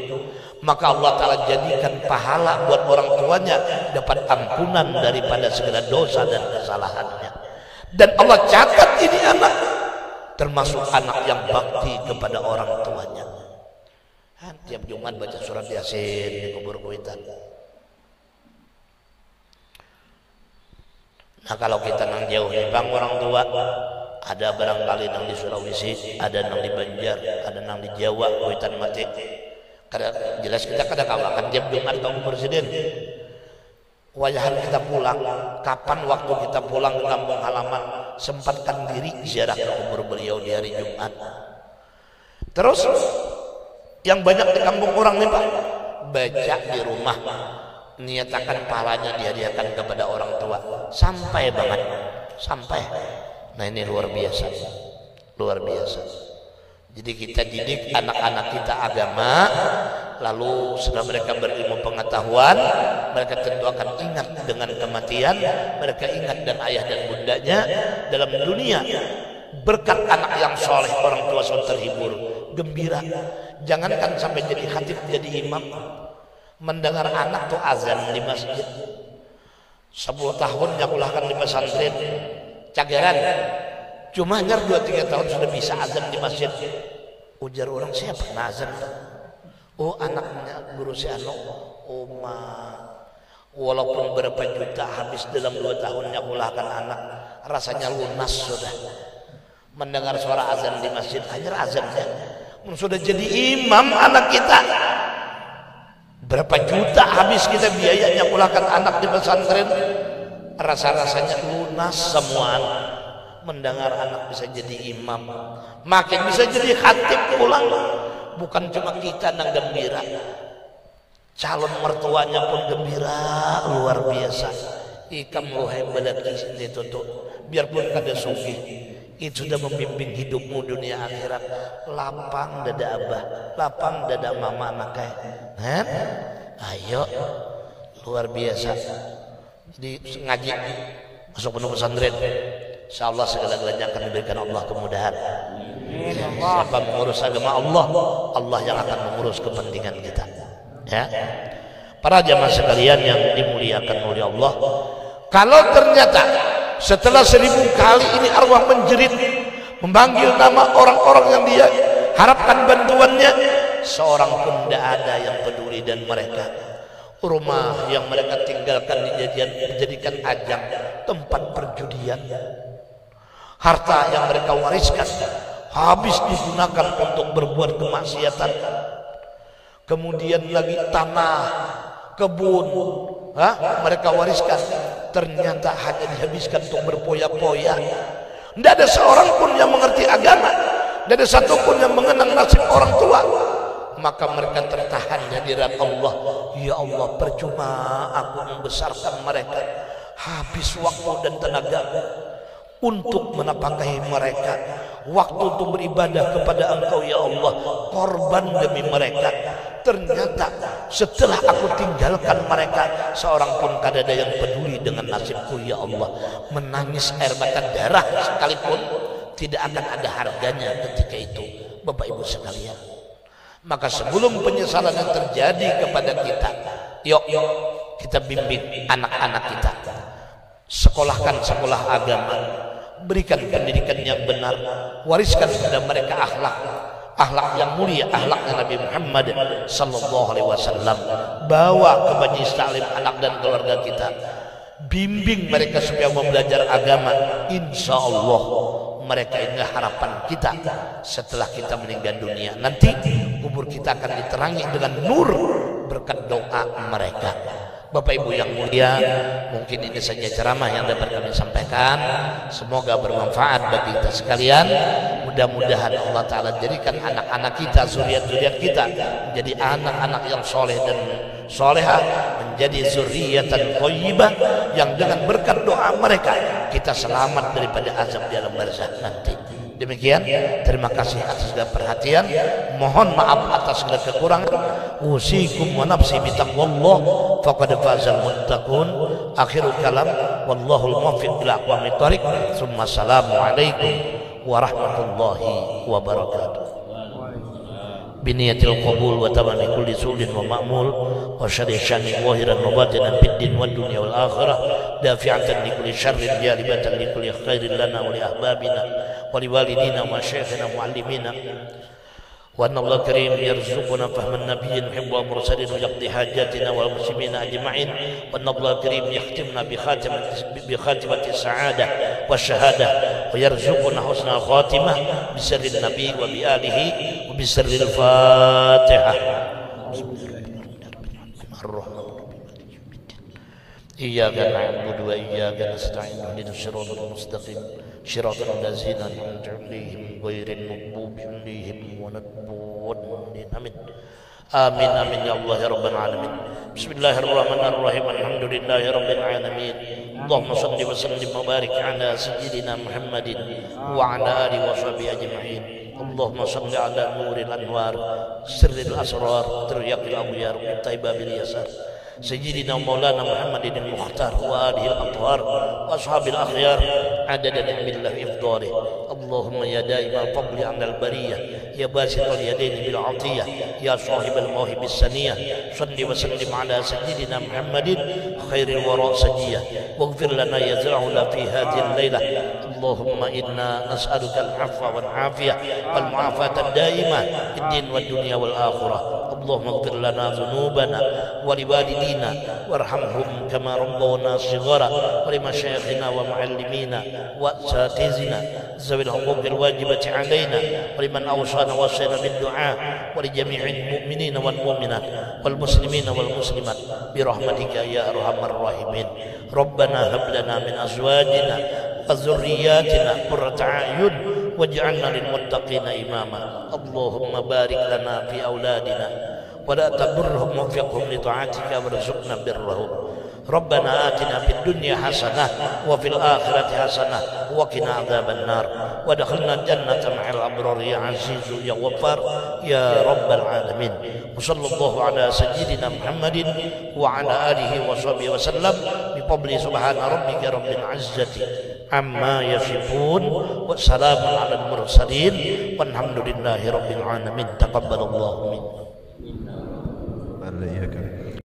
S6: maka Allah Ta'ala jadikan pahala buat orang tuanya, dapat ampunan daripada segala dosa dan kesalahannya. Dan Allah catat ini anak termasuk anak yang bakti kepada orang tuanya. Tiap Jumat baca surat Yasin di kubur Kuitan. Nah kalau kita nang jauh bang orang tua, ada barangkali nang di Sulawesi, ada nang di Banjar, ada nang di Jawa, kuitan mati. Kada jelas kita kada kawakan jam Jumat kamu presiden. Wajahan kita pulang, kapan waktu kita pulang ke kampung halaman, sempatkan diri ziarah ke kubur beliau di hari Jumat. Terus yang banyak di kampung orang nih Pak, baca di rumah, niatakan pahalanya dihadiahkan kepada orang tua, sampai banget, sampai. Nah ini luar biasa, luar biasa. Jadi kita didik anak-anak kita agama, lalu setelah mereka berilmu pengetahuan, mereka tentu akan ingat dengan kematian, mereka ingat dan ayah dan bundanya dalam dunia. Berkat anak yang soleh, orang tua selalu terhibur, gembira. Jangankan sampai jadi khatib, jadi imam, mendengar anak tuh azan di masjid. 10 tahun nyakulahkan di pesantren, cagaran. Cuma hanya 2-3 tahun sudah bisa azan di masjid. Ujar orang, siapa pernah azan? Oh anaknya guru si Ano. Oh ma, walaupun berapa juta habis dalam 2 tahun nyakulahkan anak, rasanya lunas sudah. Mendengar suara azan di masjid, hanya azannya. Sudah jadi imam anak kita. Berapa juta habis kita biaya nyakulahkan anak di pesantren, rasa-rasanya lunas semua. Mendengar anak bisa jadi imam, makin bisa jadi khatib pulang. Bukan cuma kita yang gembira, calon mertuanya pun gembira luar biasa. Ikam luhai badat kisini tutup, biarpun kada sufi, itu sudah membimbing hidupmu dunia akhirat. Lapang dada abah, lapang dada mama anaknya. Ayo, luar biasa. Jadi ngaji, masuk penuh pesantren. InsyaAllah segala-galanya akan diberikan Allah kemudahan. Siapa mengurus agama Allah, Allah yang akan mengurus kepentingan kita. Ya, para jamaah sekalian yang dimuliakan oleh Allah, kalau ternyata setelah 1000 kali ini arwah menjerit, memanggil nama orang-orang yang dia harapkan bantuannya, seorang pun tidak ada yang peduli dan mereka. Rumah yang mereka tinggalkan dijadikan ajang tempat perjudian. Harta yang mereka wariskan habis digunakan untuk berbuat kemaksiatan. Kemudian lagi tanah, kebun, mereka wariskan, ternyata hanya dihabiskan untuk berpoya-poya. Tidak ada seorang pun yang mengerti agama, tidak ada satu pun yang mengenang nasib orang tua. Maka mereka tertahan di hadirat Allah. Ya Allah, percuma aku membesarkan mereka, habis waktu dan tenaga untuk menafkahi mereka, waktu untuk beribadah kepada Engkau ya Allah, korban demi mereka. Ternyata setelah aku tinggalkan mereka, seorang pun kada ada yang peduli dengan nasibku ya Allah. Menangis air mata darah sekalipun tidak akan ada harganya ketika itu, Bapak Ibu sekalian. Maka sebelum penyesalan yang terjadi kepada kita, yuk kita bimbing anak-anak kita, sekolahkan sekolah agama, berikan pendidikan yang benar, wariskan kepada mereka akhlak yang mulia, akhlaknya Nabi Muhammad sallallahu alaihi wasallam. Bawa ke Bani Salim anak dan keluarga kita, bimbing mereka supaya mau belajar agama. Insya Allah mereka ini harapan kita setelah kita meninggal dunia. Nanti kubur kita akan diterangi dengan nur berkat doa mereka. Bapak Ibu yang mulia, mungkin ini saja ceramah yang dapat kami sampaikan. Semoga bermanfaat bagi kita sekalian. Mudah-mudahan Allah Ta'ala jadikan anak-anak kita, zuriat-zuriat kita menjadi anak-anak yang soleh dan solehah, menjadi zuriatan thayyibah yang dengan berkat doa mereka kita selamat daripada azab di alam barzakh nanti. Demikian, terima kasih atas segala perhatian. Mohon maaf atas segala kekurangan. Usikum wa nafsi bitaqwallah faqad fazal muttaqun. Akhirul kalam, wallahul muwaffiq ila aqwamit thoriq. Tsumma assalamu alaikum warahmatullahi wabarakatuh. Biniyatil qabul wa tamami kulli sulin wa ma'mul wa syarri syani wahiran wa batinan fid din wad dunya wal akhirah dafi'atan li kulli syarrin jalibatan li kulli khairin lana wa li ahbabina wa li walidina wa syekhina muallimina وأن الله كريم يرزقنا فهم النبيين وحب المرسلين ويقضي حاجاتنا والمسلمين أجمعين. وأن الله كريم يختمنا بخاتمة السعادة والشهادة ويرزقنا حسن الخاتمة بسر النبي وبآله وبسر الفاتحة. إياك نعبد وإياك نستعين اهدنا الصراط المستقيم صراط الذين أنعمت عليهم غير المغضوب عليهم ولا الضالين آمين. آمين آمين يا الله يا رب العالمين. بسم الله الرحمن الرحيم الحمد لله رب العالمين. اللهم صل وسلم وبارك على سيدنا محمد وعلى آله وصحبه أجمعين. اللهم صل على نور الأنوار سر الأسرار ترياق الأغيار ومفتاح باب اليسار سيدنا مولانا محمد المختار وآله الأطهار وأصحاب الأخيار عدد نعم الله إفضاله. اللهم يا دائم الفضل على البرية يا باسط اليدين بالعطية يا صاحب المواهب السنية صل وسلم على سيدنا محمد خير الوراء سجية واغفر لنا يا زرعنا في هذه الليلة. اللهم إنا نسألك العفو والعافية والمعافاة الدائمة في الدين والدنيا والآخرة. اللهم اغفر لنا ذنوبنا ولوالدينا وارحمهم كما ربونا صغارا ولمشايخنا ومعلمينا وأساتذتنا ذوي الحقوق الواجبة علينا ولمن أوصانا وصينا بالدعاء ولجميع المؤمنين والمؤمنات والمسلمين والمسلمات برحمتك يا أرحم الراحمين. ربنا هب لنا من أزواجنا وذرياتنا قرة أعين واجعلنا للمتقين إماما. اللهم بارك لنا في أولادنا ولا تضرهم وفقهم لطاعتك وارزقنا برهم. ربنا آتنا في الدنيا حسنة وفي الآخرة حسنة وقنا عذاب النار وادخلنا الجنة مع الأبرار يا عزيز يا غفار يا رب العالمين. وصلى الله على سيدنا محمد وعلى آله وصحبه وسلم بفضل سبحان ربك رب العزة عما يصفون وسلام على المرسلين والحمد لله رب العالمين. تقبل الله منا.